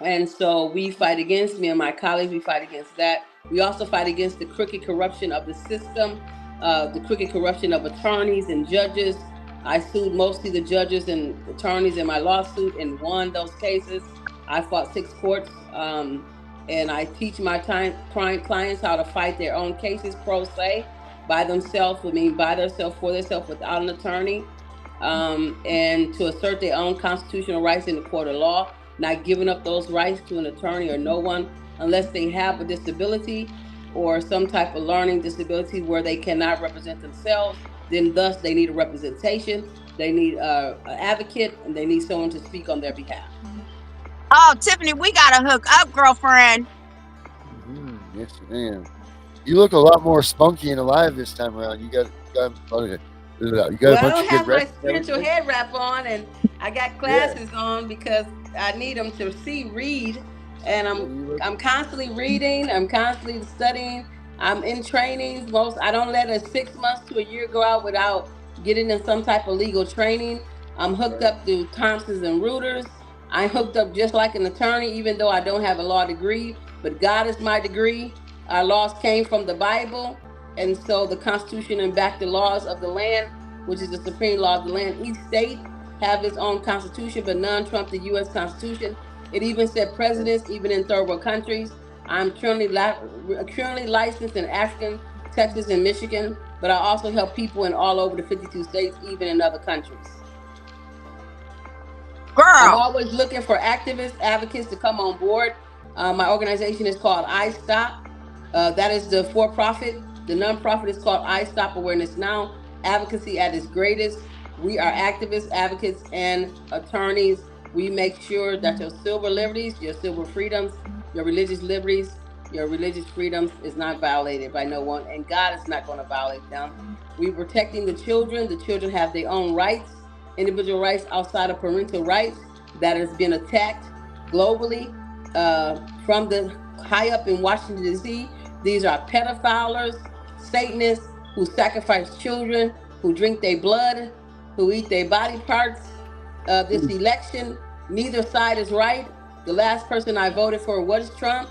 And so we fight against, me and my colleagues, we fight against that. We also fight against the crooked corruption of the system, the crooked corruption of attorneys and judges. I sued mostly the judges and attorneys in my lawsuit and won those cases. I fought 6 courts, and I teach my clients how to fight their own cases pro se, by themselves, by themselves, for themselves, without an attorney, and to assert their own constitutional rights in the court of law, not giving up those rights to an attorney or no one unless they have a disability or some type of learning disability where they cannot represent themselves. Then thus they need a representation, they need an advocate, and they need someone to speak on their behalf. Oh, Tiffany, we gotta hook up, girlfriend. Yes, ma'am. You look a lot more spunky and alive this time around. You got a bunch I don't have my spiritual head wrap on, and I got glasses on because I need them to read, and I'm constantly reading. I'm constantly studying. I'm in trainings. I don't let a 6 months to a year go out without getting in some type of legal training. I'm hooked up through Thompsons and Reuters. I'm hooked up just like an attorney, even though I don't have a law degree, but God is my degree. Our laws came from the Bible. And so the Constitution and back the laws of the land, which is the supreme law of the land. Each state have its own constitution, but none trump the U.S. Constitution. It even said presidents, even in third world countries. I'm currently licensed in African, Texas, and Michigan, but I also help people in all over the 52 states, even in other countries. Girl. I'm always looking for activists, advocates to come on board. My organization is called I Stop. That is the for-profit The nonprofit is called I Stop Awareness Now, advocacy at its greatest. We are activists, advocates, and attorneys. We make sure that your civil liberties, your civil freedoms, your religious liberties, your religious freedoms is not violated by no one, and God is not going to violate them. We're protecting the children. The children have their own rights, individual rights outside of parental rights that has been attacked globally from the high up in Washington, D.C. These are pedophiles, Satanists who sacrifice children, who drink their blood, who eat their body parts. This election, neither side is right. The last person I voted for was Trump,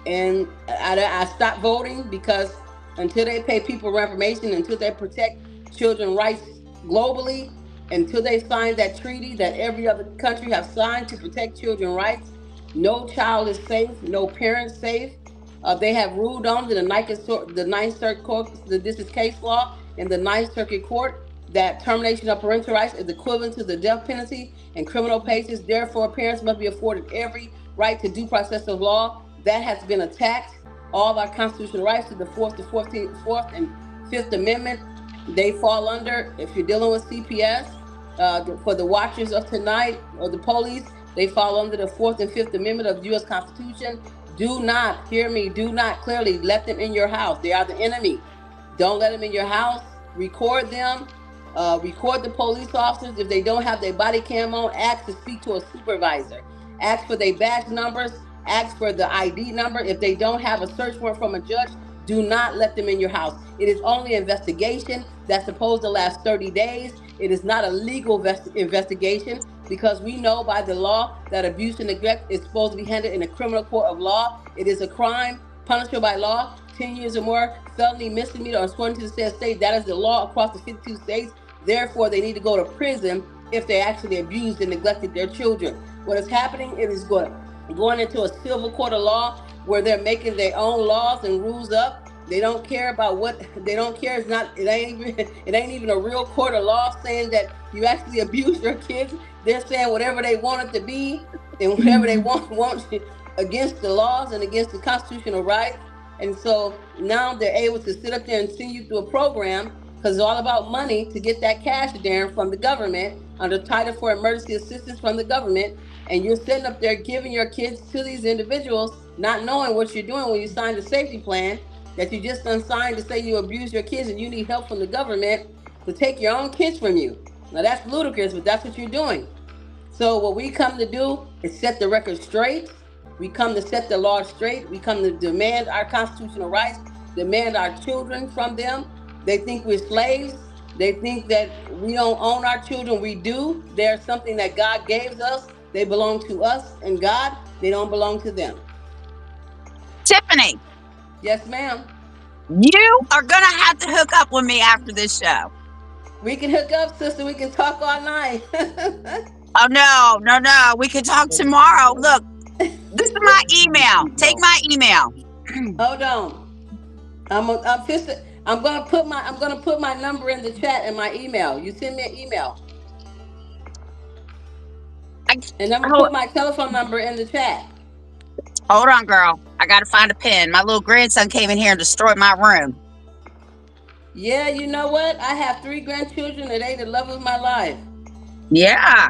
and I stopped voting because until they pay people reformation, until they protect children's rights globally, until they sign that treaty that every other country has signed to protect children's rights, no child is safe, no parent safe. They have ruled on the Ninth Circuit Court, this is case law in the Ninth Circuit Court, that termination of parental rights is equivalent to the death penalty in criminal cases. Therefore, parents must be afforded every right to due process of law. That has been attacked. All of our constitutional rights to the Fourth and Fifth Amendment, they fall under. If you're dealing with CPS, for the watchers of tonight or the police, they fall under the Fourth and Fifth Amendment of the U.S. Constitution. Do not, hear me, do not clearly let them in your house. They are the enemy. Don't let them in your house. Record them. Record the police officers. If they don't have their body cam on, ask to speak to a supervisor. Ask for their badge numbers. Ask for the ID number. If they don't have a search warrant from a judge, do not let them in your house. It is only an investigation that's supposed to last 30 days. It is not a legal investigation, because we know by the law that abuse and neglect is supposed to be handled in a criminal court of law. It is a crime punishable by law, 10 years or more, felony, misdemeanor, or sworn to the said state. That is the law across the 52 states. Therefore, they need to go to prison if they actually abused and neglected their children. What is happening, it is going into a civil court of law where they're making their own laws and rules up. They don't care about what they don't care. It ain't even a real court of law saying that you actually abuse your kids. They're saying whatever they want it to be and whatever they want against the laws and against the constitutional rights. And so now they're able to sit up there and send you through a program, because it's all about money, to get that cash, Darren, from the government under Title for Emergency Assistance from the government. And you're sitting up there giving your kids to these individuals, not knowing what you're doing when you sign the safety plan that you just unsigned to say you abuse your kids and you need help from the government to take your own kids from you. Now that's ludicrous, but that's what you're doing. So what we come to do is set the record straight. We come to set the law straight. We come to demand our constitutional rights, demand our children from them. They think we're slaves. They think that we don't own our children. We do. They're something that God gave us. They belong to us and God. They don't belong to them. Tiffany. Yes, ma'am. You are going to have to hook up with me after this show. We can hook up, sister. We can talk all night. Oh, no. We can talk tomorrow. Look, this is my email. Take my email. Hold on. I'm gonna put my number in the chat and my email. You send me an email. And I'm gonna put my telephone number in the chat. Hold on, girl. I gotta find a pen. My little grandson came in here and destroyed my room. Yeah, you know what? I have 3 grandchildren and they the love of my life. Yeah.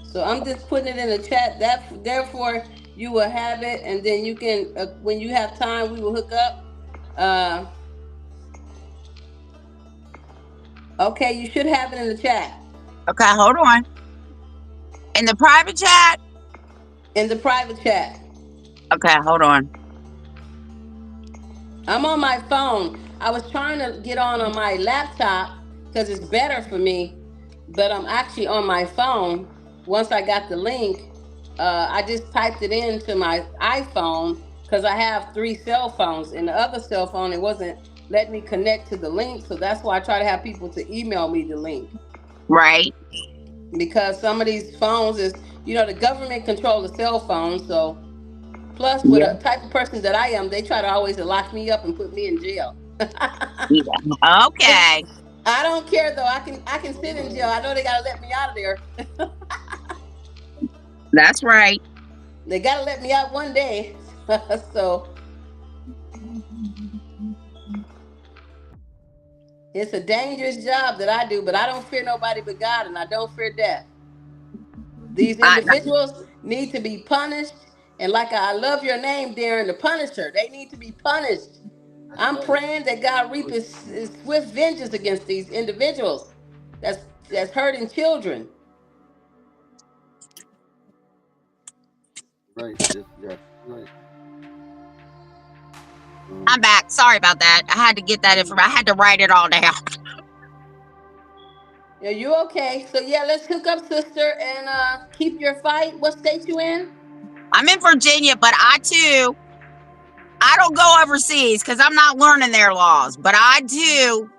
So I'm just putting it in the chat. Therefore, you will have it, and then you can, when you have time, we will hook up. Okay, you should have it in the chat. Okay, hold on. In the private chat? In the private chat. Okay, hold on. I'm on my phone. I was trying to get on my laptop because it's better for me, but I'm actually on my phone. Once I got the link, I just typed it into my iPhone because I have 3 cell phones. And the other cell phone, it wasn't letting me connect to the link. So that's why I try to have people to email me the link. Right. Because some of these phones is, the government controls the cell phone. So plus with the type of person that I am, they try to always lock me up and put me in jail. Yeah. Okay. I don't care though. I can sit in jail. I know they gotta let me out of there. That's right. They gotta let me out one day. So It's a dangerous job that I do, but I don't fear nobody but God, and I don't fear death. These I, individuals need to be punished. And like I love your name, Darren, the Punisher. They need to be punished. That's I'm right. praying that God reap his swift vengeance against these individuals that's hurting children. Right, Tiff. Yeah, right. I'm back. Sorry about that. I had to get that information. I had to write it all down. Are you okay? So yeah, let's hook up, sister, and keep your fight. What state you in? I'm in Virginia, but I don't go overseas because I'm not learning their laws, but I do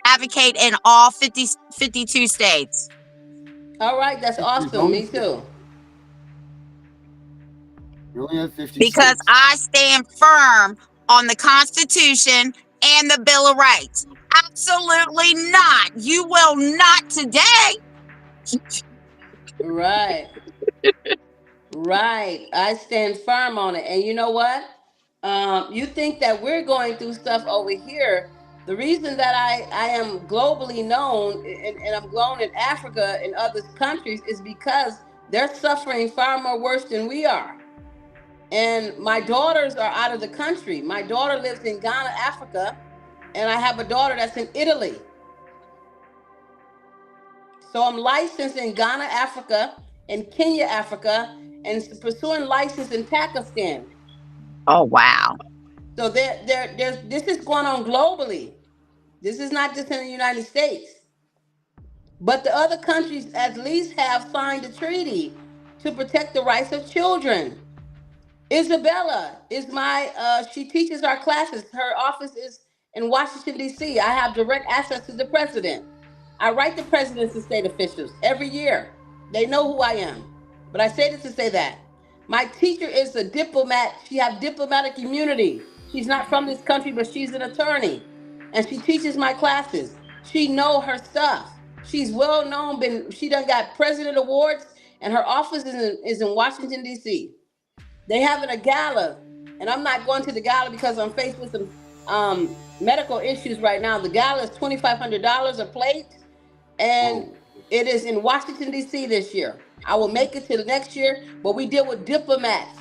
advocate in all 52 states. All right, that's There's awesome. only Me too. you only have 50 Because states. I stand firm on the Constitution and the Bill of Rights. Absolutely not. You will not today. Right. Right. I stand firm on it. And you know what? You think that we're going through stuff over here. The reason that I am globally known and I'm known in Africa and other countries is because they're suffering far more worse than we are. And my daughters are out of the country. My daughter lives in Ghana, Africa, and I have a daughter that's in Italy. So I'm licensed in Ghana, Africa, and Kenya, Africa, and pursuing license in Pakistan. Oh, wow. So this is going on globally. This is not just in the United States. But the other countries at least have signed a treaty to protect the rights of children. Isabella is my she teaches our classes. Her office is in Washington, D.C. I have direct access to the president. I write the presidents and state officials every year. They know who I am. But I say this to say that. My teacher is a diplomat. She has diplomatic immunity. She's not from this country, but she's an attorney. And she teaches my classes. She know her stuff. She's well known, she done got president awards, and her office is in Washington, D.C. They having a gala, and I'm not going to the gala because I'm faced with some medical issues right now. The gala is $2,500 a plate, and Whoa. it is in Washington D.C. this year. I will make it to the next year, but we deal with diplomats,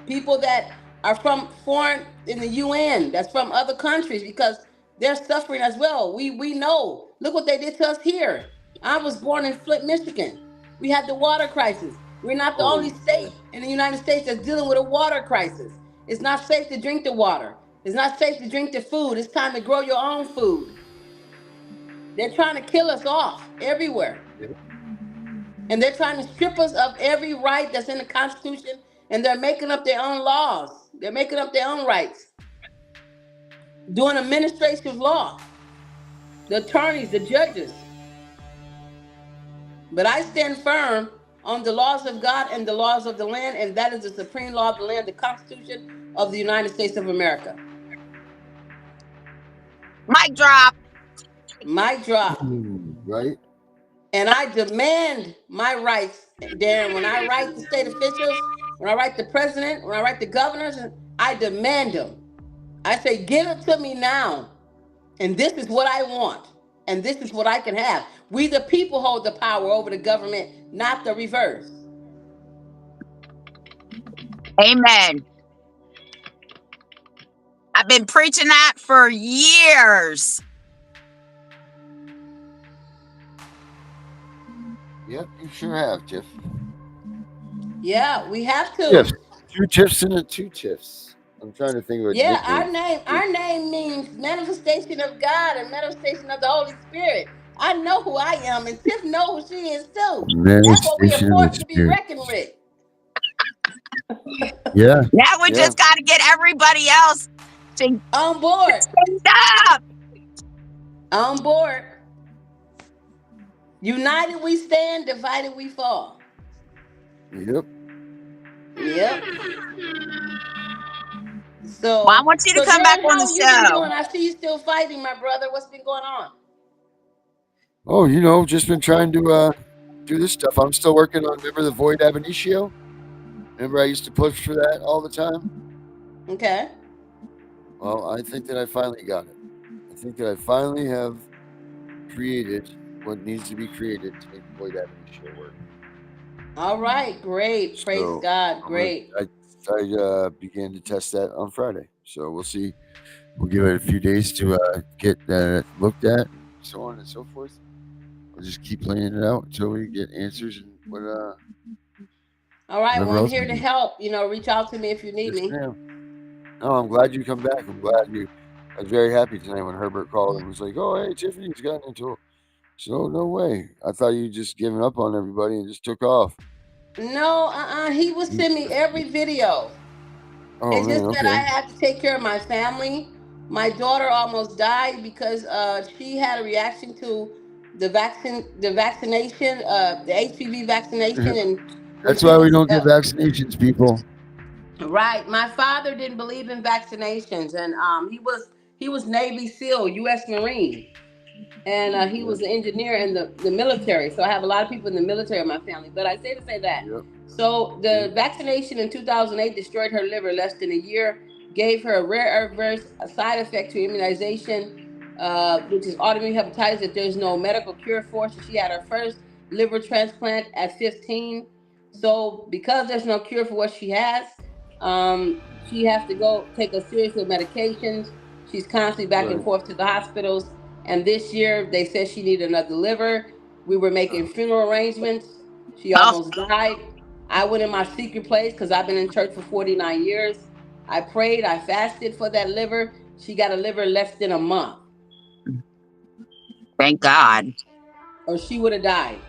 people that are from foreign in the UN, that's from other countries because they're suffering as well. We know. Look what they did to us here. I was born in Flint, Michigan. We had the water crisis. We're not the Oh, only state in the United States that's dealing with a water crisis. It's not safe to drink the water. It's not safe to drink the food. It's time to grow your own food. They're trying to kill us off everywhere. yeah. And they're trying to strip us of every right that's in the Constitution. And they're making up their own laws. They're making up their own rights. Doing administrative law. The attorneys, the judges. But I stand firm on the laws of God and the laws of the land, and that is the supreme law of the land, the Constitution of the United States of America. Mic drop. Mic drop. Right? And I demand my rights, Darren. When I write the state officials, when I write the president, when I write the governors, I demand them. I say, give it to me now. And this is what I want. And this is what I can have. We, the people, hold the power over the government, not the reverse. Amen. I've been preaching that for years. Yep, you sure have, Tiff. Yeah, we have to. Tiff. Two Tiffs and two Tiffs. I'm trying to think of a Yeah, nickname. our name means manifestation of God and manifestation of the Holy Spirit. I know who I am, and Tiff knows who she is too. That's what we are Manifestation of the forced to be Spirit. reckoned with. Yeah. Now we Yeah. just got to get everybody else to On board. stop. On board. United we stand, divided we fall. Yep. Yep. So, Well, I want you to come Darren, back on how the you been show. doing? I see you still fighting, my brother. What's been going on? Oh, just been trying to do this stuff. I'm still working on, remember the Void ab initio? Remember I used to push for that all the time? Okay. Well, I think that I finally got it. I think that I finally have created what needs to be created to make Boyd Avenue show work. All right, great. Praise So God. Great. I began to test that on Friday. So we'll see. We'll give it a few days to get that looked at, so on and so forth. We'll just keep playing it out until we get answers and All right. whatever Well, I'm else here we to need. help. Reach out to me if you need Yes, me. ma'am. No, I'm glad you come back. I'm glad you. I was very happy tonight when Herbert called and was like, "Oh, hey, Tiffany's gotten into it." So no way. I thought you just given up on everybody and just took off. No, he would send me every video. Oh It's man, just that I okay. had to take care of my family. My daughter almost died because she had a reaction to the vaccination, the HPV vaccination, and when That's she why we was don't get vaccinations, people. right. My father didn't believe in vaccinations, and he was Navy SEAL, U.S. Marine, and he Yep, was an engineer in the military. So I have a lot of people in the military in my family. But I say to say that. yep. So the See? vaccination in 2008 destroyed her liver less than a year, gave her a rare adverse side effect to immunization, which is autoimmune hepatitis that there's no medical cure for. So she had her first liver transplant at 15. So because there's no cure for what she has, she has to go take a series of medications. She's constantly back and Right. forth to the hospitals. And this year they said she needed another liver. We were making funeral arrangements. She Oh, almost died. I went in my secret place because I've been in church for 49 years. I prayed, I fasted for that liver. She got a liver less than a month, thank God. or she would have died.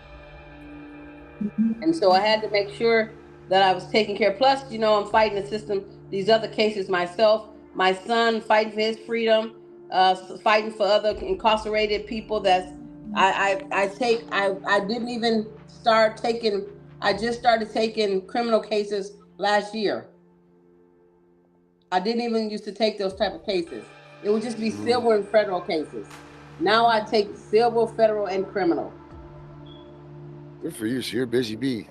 And so I had to make sure that I was taking care. Plus, I'm fighting the system, these other cases myself. My son fighting for his freedom, fighting for other incarcerated people. I didn't even start taking. I just started taking criminal cases last year. I didn't even used to take those type of cases. It would just be Mm, civil and federal cases. Now I take civil, federal, and criminal. good for you. So you're a busy bee.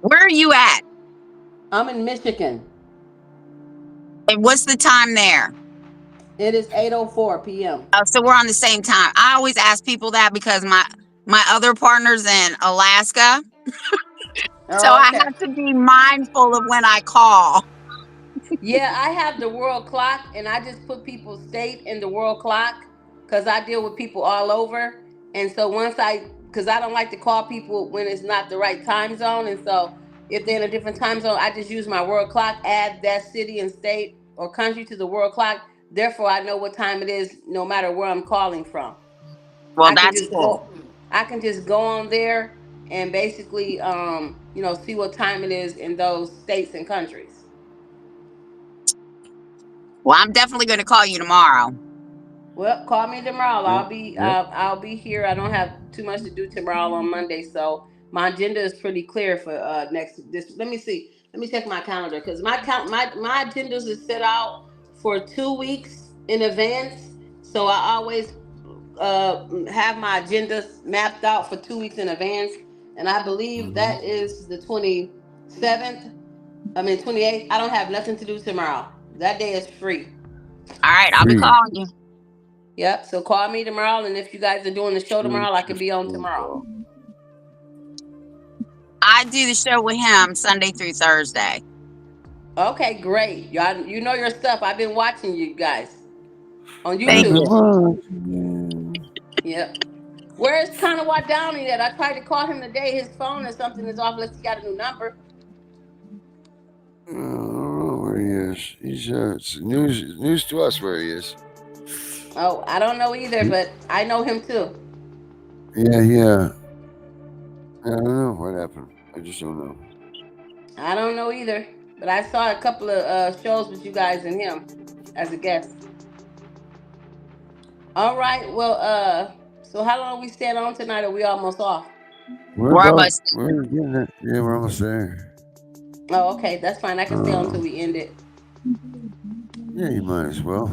Where are you at? I'm in Michigan. And what's the time there? It is 8:04 p.m. Oh, so we're on the same time. I always ask people that because my other partner's in Alaska, so Oh, I okay. have to be mindful of when I call. Yeah, I have the world clock, and I just put people's state in the world clock because I deal with people all over. And so because I don't like to call people when it's not the right time zone, and so if they're in a different time zone, I just use my world clock, add that city and state or country to the world clock. Therefore, I know what time it is, no matter where I'm calling from. Well, I can that's just cool. go. I can just go on there and basically, see what time it is in those states and countries. Well, I'm definitely going to call you tomorrow. Well, call me tomorrow. Yep. Yep. I'll be here. I don't have too much to do tomorrow on Monday, so my agenda is pretty clear for next this. Let me see. Let me check my calendar because my agendas is set out for 2 weeks in advance. So I always have my agendas mapped out for 2 weeks in advance, and I believe Mhm. that is the 27th. I mean 28th. I don't have nothing to do tomorrow. That day is free. All right, I'll be Free. calling you. Yep. So call me tomorrow, and if you guys are doing the show True. tomorrow, I can Just be on phone tomorrow. call. I do the show with him Sunday through Thursday. Okay, great. Y'all, you know your stuff. I've been watching you guys on Thank I've been YouTube. you. watching Yep. Where's Tanawa Downey at? I tried to call him today. His phone or something is off unless he got a new number. you. I don't know where he is. He's it's news to us where he is. Oh, I don't know either, He- but I know him too. Yeah, yeah. I don't know what happened. I just don't know. I don't know either, but I saw a couple of shows with you guys and him as a guest. All right. Well, so how long are we staying on tonight? Are we almost off? We're almost. We're getting it. Yeah, we're almost there. Oh, okay. That's fine. I can stay on Uh, until we end it. yeah, you might as well.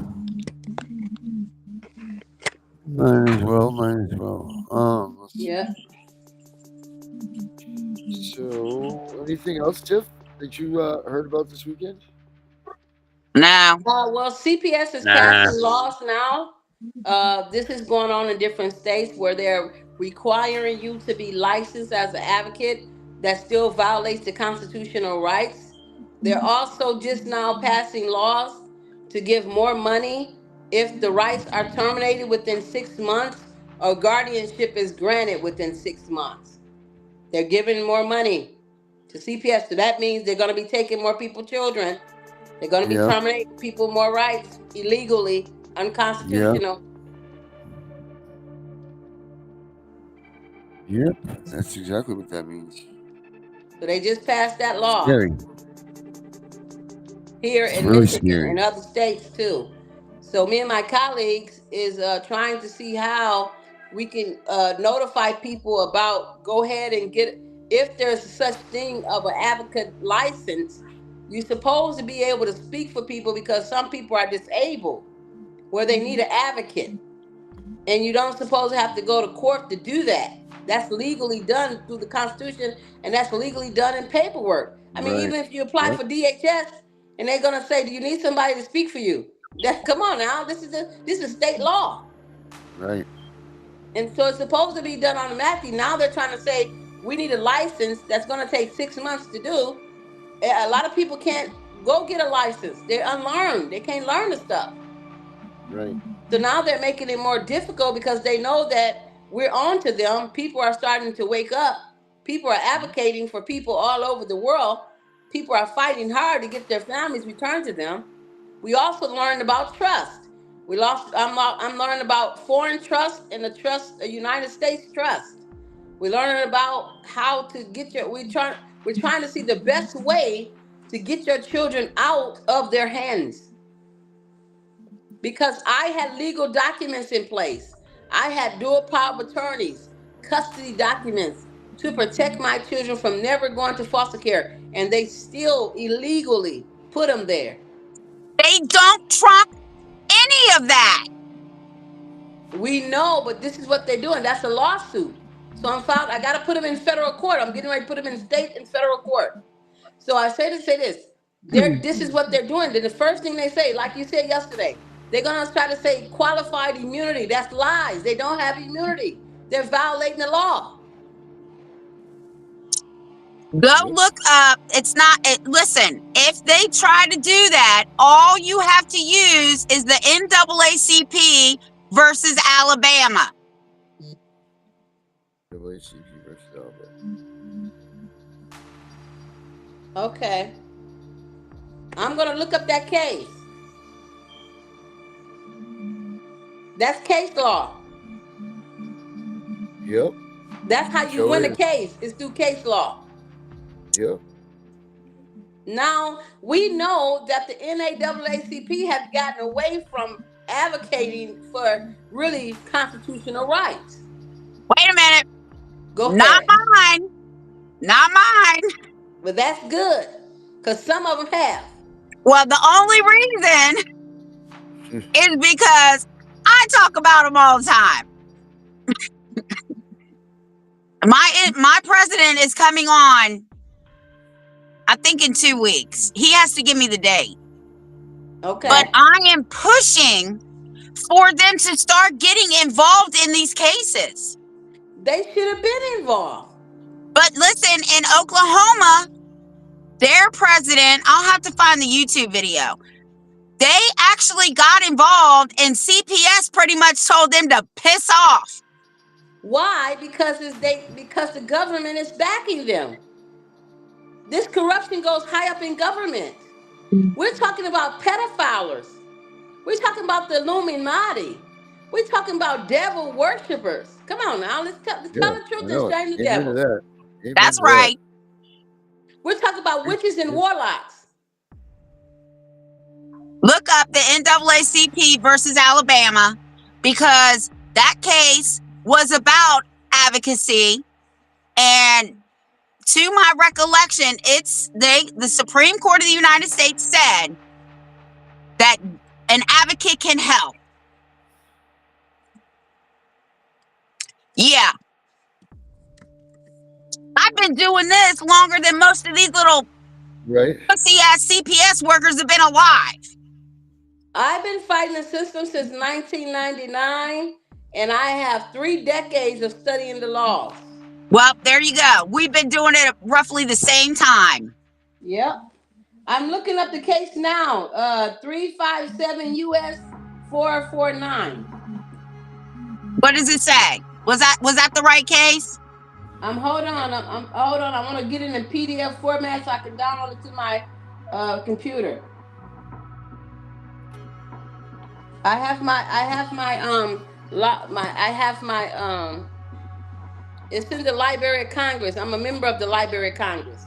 Might as well. Might as well. Let's see. Yeah. So, anything else, Tiff, that you heard about this weekend? No. Well, CPS is Nah. passing laws now. This is going on in different states where they're requiring you to be licensed as an advocate. That still violates the constitutional rights. They're also just now passing laws to give more money if the rights are terminated within 6 months or guardianship is granted within 6 months. They're giving more money to CPS. So that means they're going to be taking more people children. They're going to be Yeah. terminating people more rights illegally, Yeah. unconstitutional. Yep. That's exactly what that means. So they just passed that law Scary. here It's in really Michigan scary. and other states too. So me and my colleagues is trying to see how we can notify people about go ahead and get if there's such thing of an advocate license. You're supposed to be able to speak for people because some people are disabled where they need an advocate, and you don't suppose to have to go to court to do that. That's legally done through the Constitution, and that's legally done in paperwork. I mean, Right. even if you apply Yep. for DHS, and they're gonna say, "Do you need somebody to speak for you?" That come on now, this is state law, Right. and so it's supposed to be done automatically. Now they're trying to say we need a license that's gonna take 6 months to do. A lot of people can't go get a license. They're unlearned. They can't learn the stuff. Right. So now they're making it more difficult because they know that we're on to them. People are starting to wake up. People are advocating for people all over the world. People are fighting hard to get their families returned to them. We also learned about trust. We lost. I'm learning about foreign trust and the trust, a United States trust. We're learning about how to get your. We're trying to see the best way to get your children out of their hands because I had legal documents in place. I had dual power of attorneys, custody documents to protect my children from never going to foster care, and they still illegally put them there. They don't trump any of that. We know, but this is what they're doing. That's a lawsuit. So I'm filed. I got to put them in federal court. I'm getting ready to put them in state and federal court. So I say this. This is what they're doing. Then the first thing they say, like you said yesterday, they're gonna try to say qualified immunity. That's lies. They don't have immunity. They're violating the law. Go look up. It's not. Listen, if they try to do that, all you have to use is the NAACP versus Alabama. NAACP versus Alabama. Okay. I'm gonna look up that case. That's case law. Yep. That's how you Sure win a is. case, is through case law. Yep. Now we know that the NAACP has gotten away from advocating for really constitutional rights. Wait a minute. Go Not ahead. mine. Not mine. But that's good, because some of them have. Well, the only reason is because I talk about them all the time. My president is coming on, I think, in 2 weeks. He has to give me the date. Okay. But I am pushing for them to start getting involved in these cases. They should have been involved. But listen, in Oklahoma, their president, I'll have to find the YouTube video. They actually got involved and CPS pretty much told them to piss off. Why? Because the government is backing them. This corruption goes high up in government. We're talking about pedophiles. We're talking about the Illuminati. We're talking about devil worshippers. Come on now, let's tell the truth and shame the Amen to devil. that. Amen That's to right. We're talking about witches and warlocks. Look up the NAACP versus Alabama, because that case was about advocacy, and to my recollection, the Supreme Court of the United States said that an advocate can help. Yeah. I've been doing this longer than most of these little Right. pussy ass CPS workers have been alive. I've been fighting the system since 1999, and I have 3 decades of studying the laws. Well, there you go. We've been doing it at roughly the same time. Yep. I'm looking up the case now. 357 US 449. What does it say? Was that the right case? Hold on. Hold on. I want to get it in PDF format so I can download it to my computer. I have my it's in the Library of Congress. I'm a member of the Library of Congress.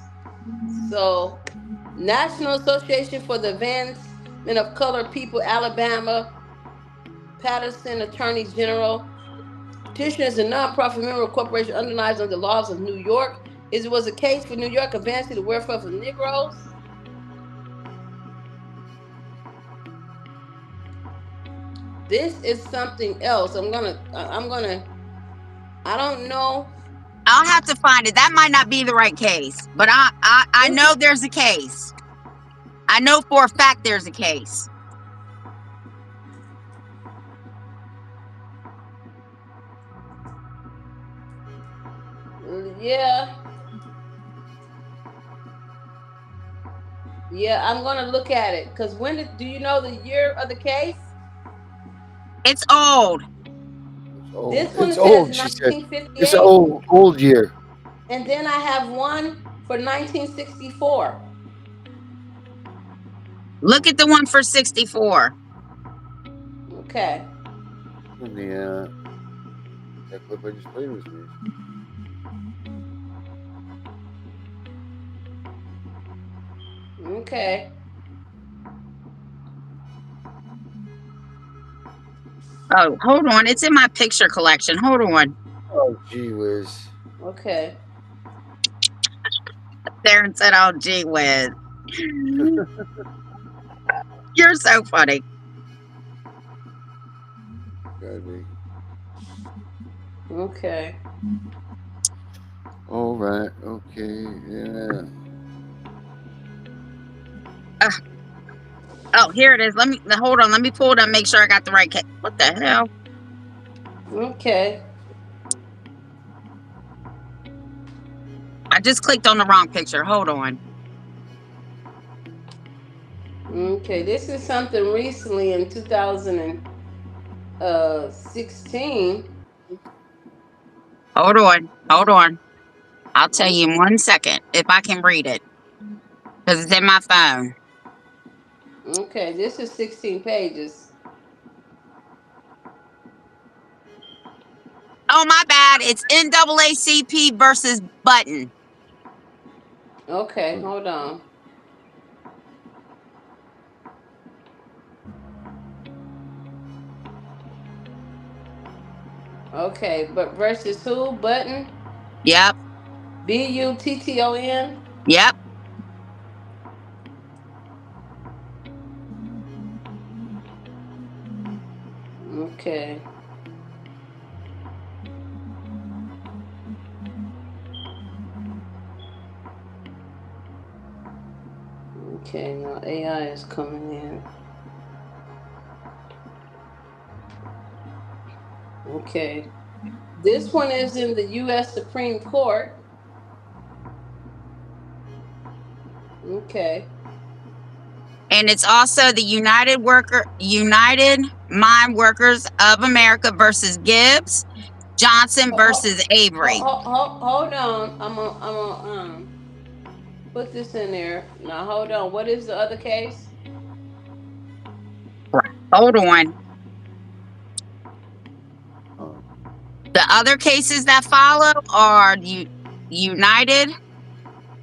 So, National Association for the Advancement of Colored People, Alabama, Patterson Attorney General. Petitioner is a nonprofit member of corporation underlies under the laws of New York. It was a case for New York advancing the welfare of Negroes. This is something else. I don't know. I'll have to find it. That might not be the right case, but I know there's a case. I know for a fact there's a case. Yeah. Yeah, I'm gonna look at it. Cause do you know the year of the case? It's old. This one It's says old, she said. 1958. It's an old year. And then I have one for 1964. Look at the one for 64. Okay. And that clip I just played was me. Okay. Oh, hold on. It's in my picture collection. Hold on. Oh, gee whiz. Okay. Darren said, oh, gee whiz. You're so funny. Gotta be. Okay. All right. Okay. Yeah. Oh, here it is. Hold on. Let me pull it up. Make sure I got the right case. What the hell? Okay. I just clicked on the wrong picture. Hold on. Okay. This is something recently in 2016. Hold on. I'll tell you in 1 second if I can read it. Because it's in my phone. Okay. This is 16 pages. Oh, my bad. It's NAACP versus Button. Okay. Hold on. Okay. But versus who? Button? Yep. BUTTON? Yep. Okay. Okay, now AI is coming in. Okay. This one is in the U.S. Supreme Court. Okay. And it's also the United Mine Workers of America versus Gibbs, Johnson versus Avery. Hold on. I'm gonna put this in there. Now hold on. What is the other case? Hold on. The other cases that follow are United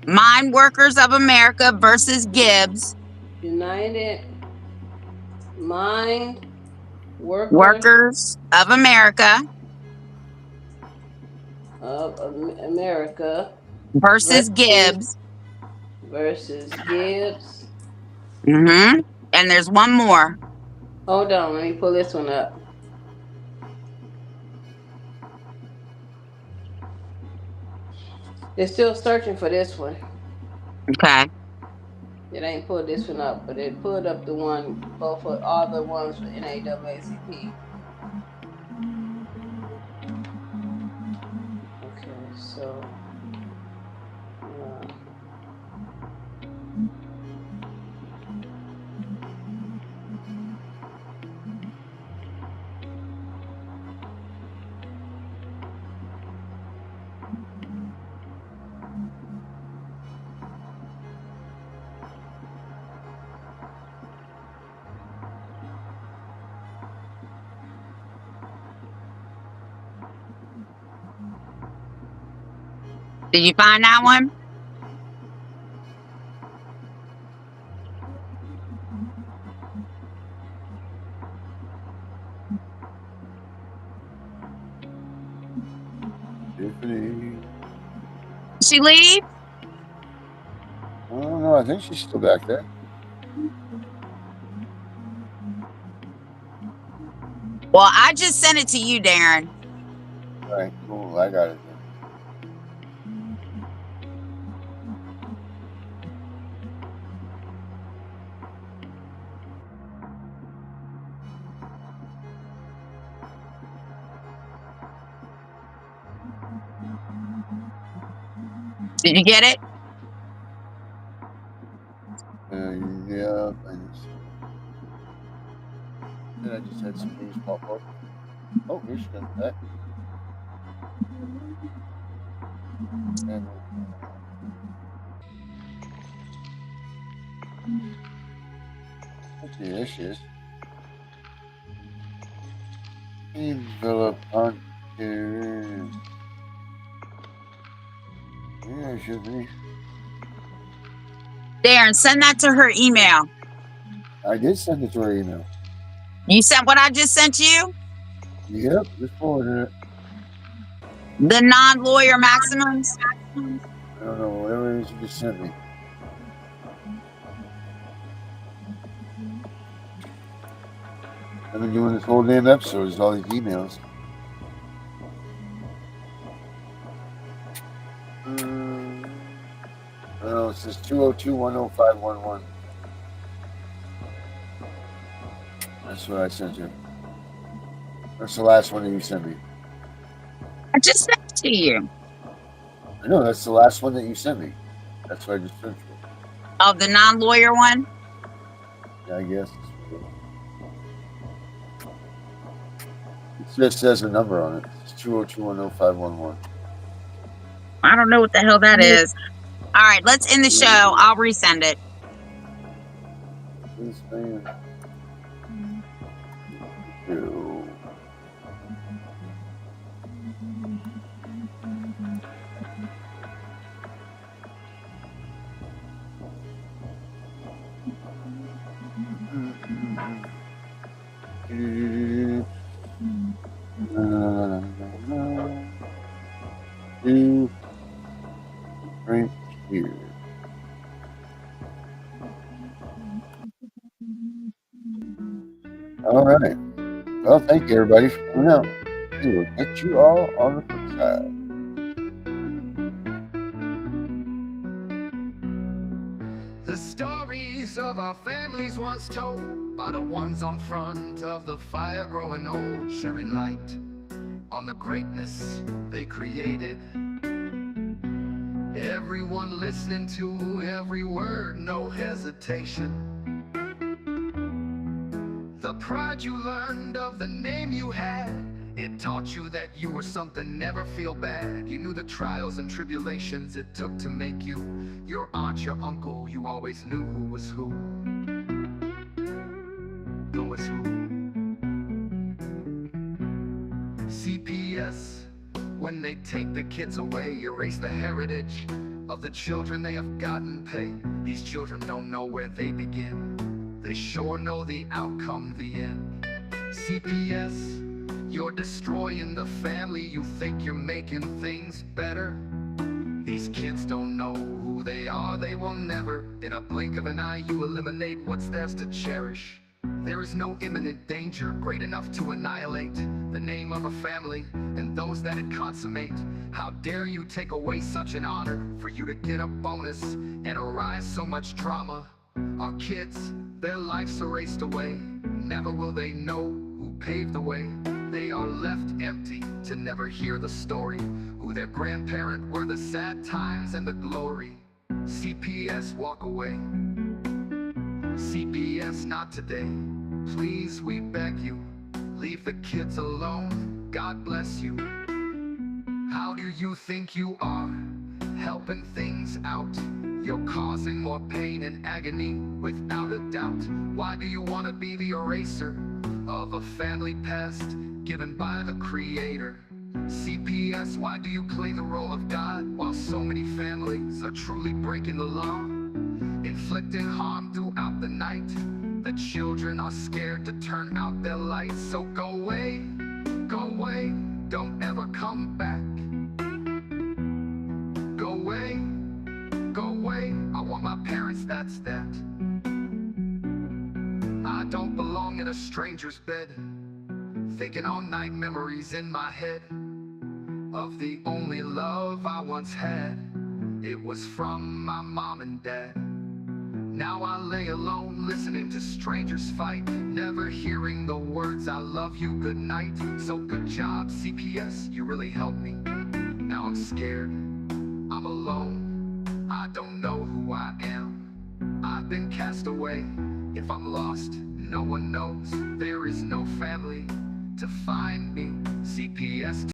Mine Workers of America versus Gibbs. United Mine Workers of America versus Gibbs. Mm-hmm. And there's one more. Hold on, let me pull this one up. They're still searching for this one. Okay. It ain't pulled this one up, but it pulled up the one, both of all the ones for NAACP. Okay, so. Did you find that one? Tiffany. Did she leave? I don't know. I think she's still back there. Well, I just sent it to you, Darren. All right, cool. I got it. Did you get it? Yeah, then I just had some news pop up. Oh, here she comes back. And okay, there she is. Envelope Hunter. Yeah, it should be. Darren, send that to her email. I did send it to her email. You sent what I just sent you? Yep, just forwarded it. The non-lawyer maximums? I don't know, whatever it is you just sent me. I've been doing this whole damn episode, is all these emails. No, it says 202-10511. That's what I sent you. That's the last one that you sent me. I just sent it to you. I know, that's the last one that you sent me. That's what I just sent you. Oh, the non-lawyer one? Yeah, I guess. It just says a number on it. It's 202-10511. I don't know what the hell that is. All right, let's end the show. I'll resend it. Please, man. Ew. You right here. All right. Well, thank you everybody for coming out. We will catch you all on the flip side. The stories of our families once told by the ones on front of the fire growing old, sharing light on the greatness they created. Everyone listening to every word, no hesitation. The pride you learned of the name you had, it taught you that you were something, never feel bad. You knew the trials and tribulations it took to make you. Your aunt, your uncle, you always knew who was who. Who was who. CPS, when they take the kids away, erase the heritage of the children they have gotten pay. These children don't know where they begin. They sure know the outcome, the end. CPS, you're destroying the family. You think you're making things better. These kids don't know who they are, they will never. In a blink of an eye, you eliminate what's theirs to cherish. There is no imminent danger great enough to annihilate the name of a family and those that it consummate. How dare you take away such an honor for you to get a bonus and arise so much drama? Our kids, their lives erased away. Never will they know who paved the way. They are left empty to never hear the story, who their grandparent were, the sad times and the glory. CPS, walk away. CPS, not today. Please, we beg you, leave the kids alone. God bless you. How do you think you are, helping things out? You're causing more pain and agony, without a doubt. Why do you want to be the eraser of a family past given by the Creator? CPS, why do you play the role of God while so many families are truly breaking the law, inflicting harm throughout the night? The children are scared to turn out their lights. So go away, don't ever come back. Go away, I want my parents, that's that. I don't belong in a stranger's bed, thinking all night, memories in my head of the only love I once had. It was from my mom and dad. Now I lay alone, listening to strangers fight, never hearing the words I love you, good night. So good job, CPS, you really helped me. Now I'm scared, I'm alone, I don't know who I am. I've been cast away. If I'm lost, no one knows. There is no family to find me. CPS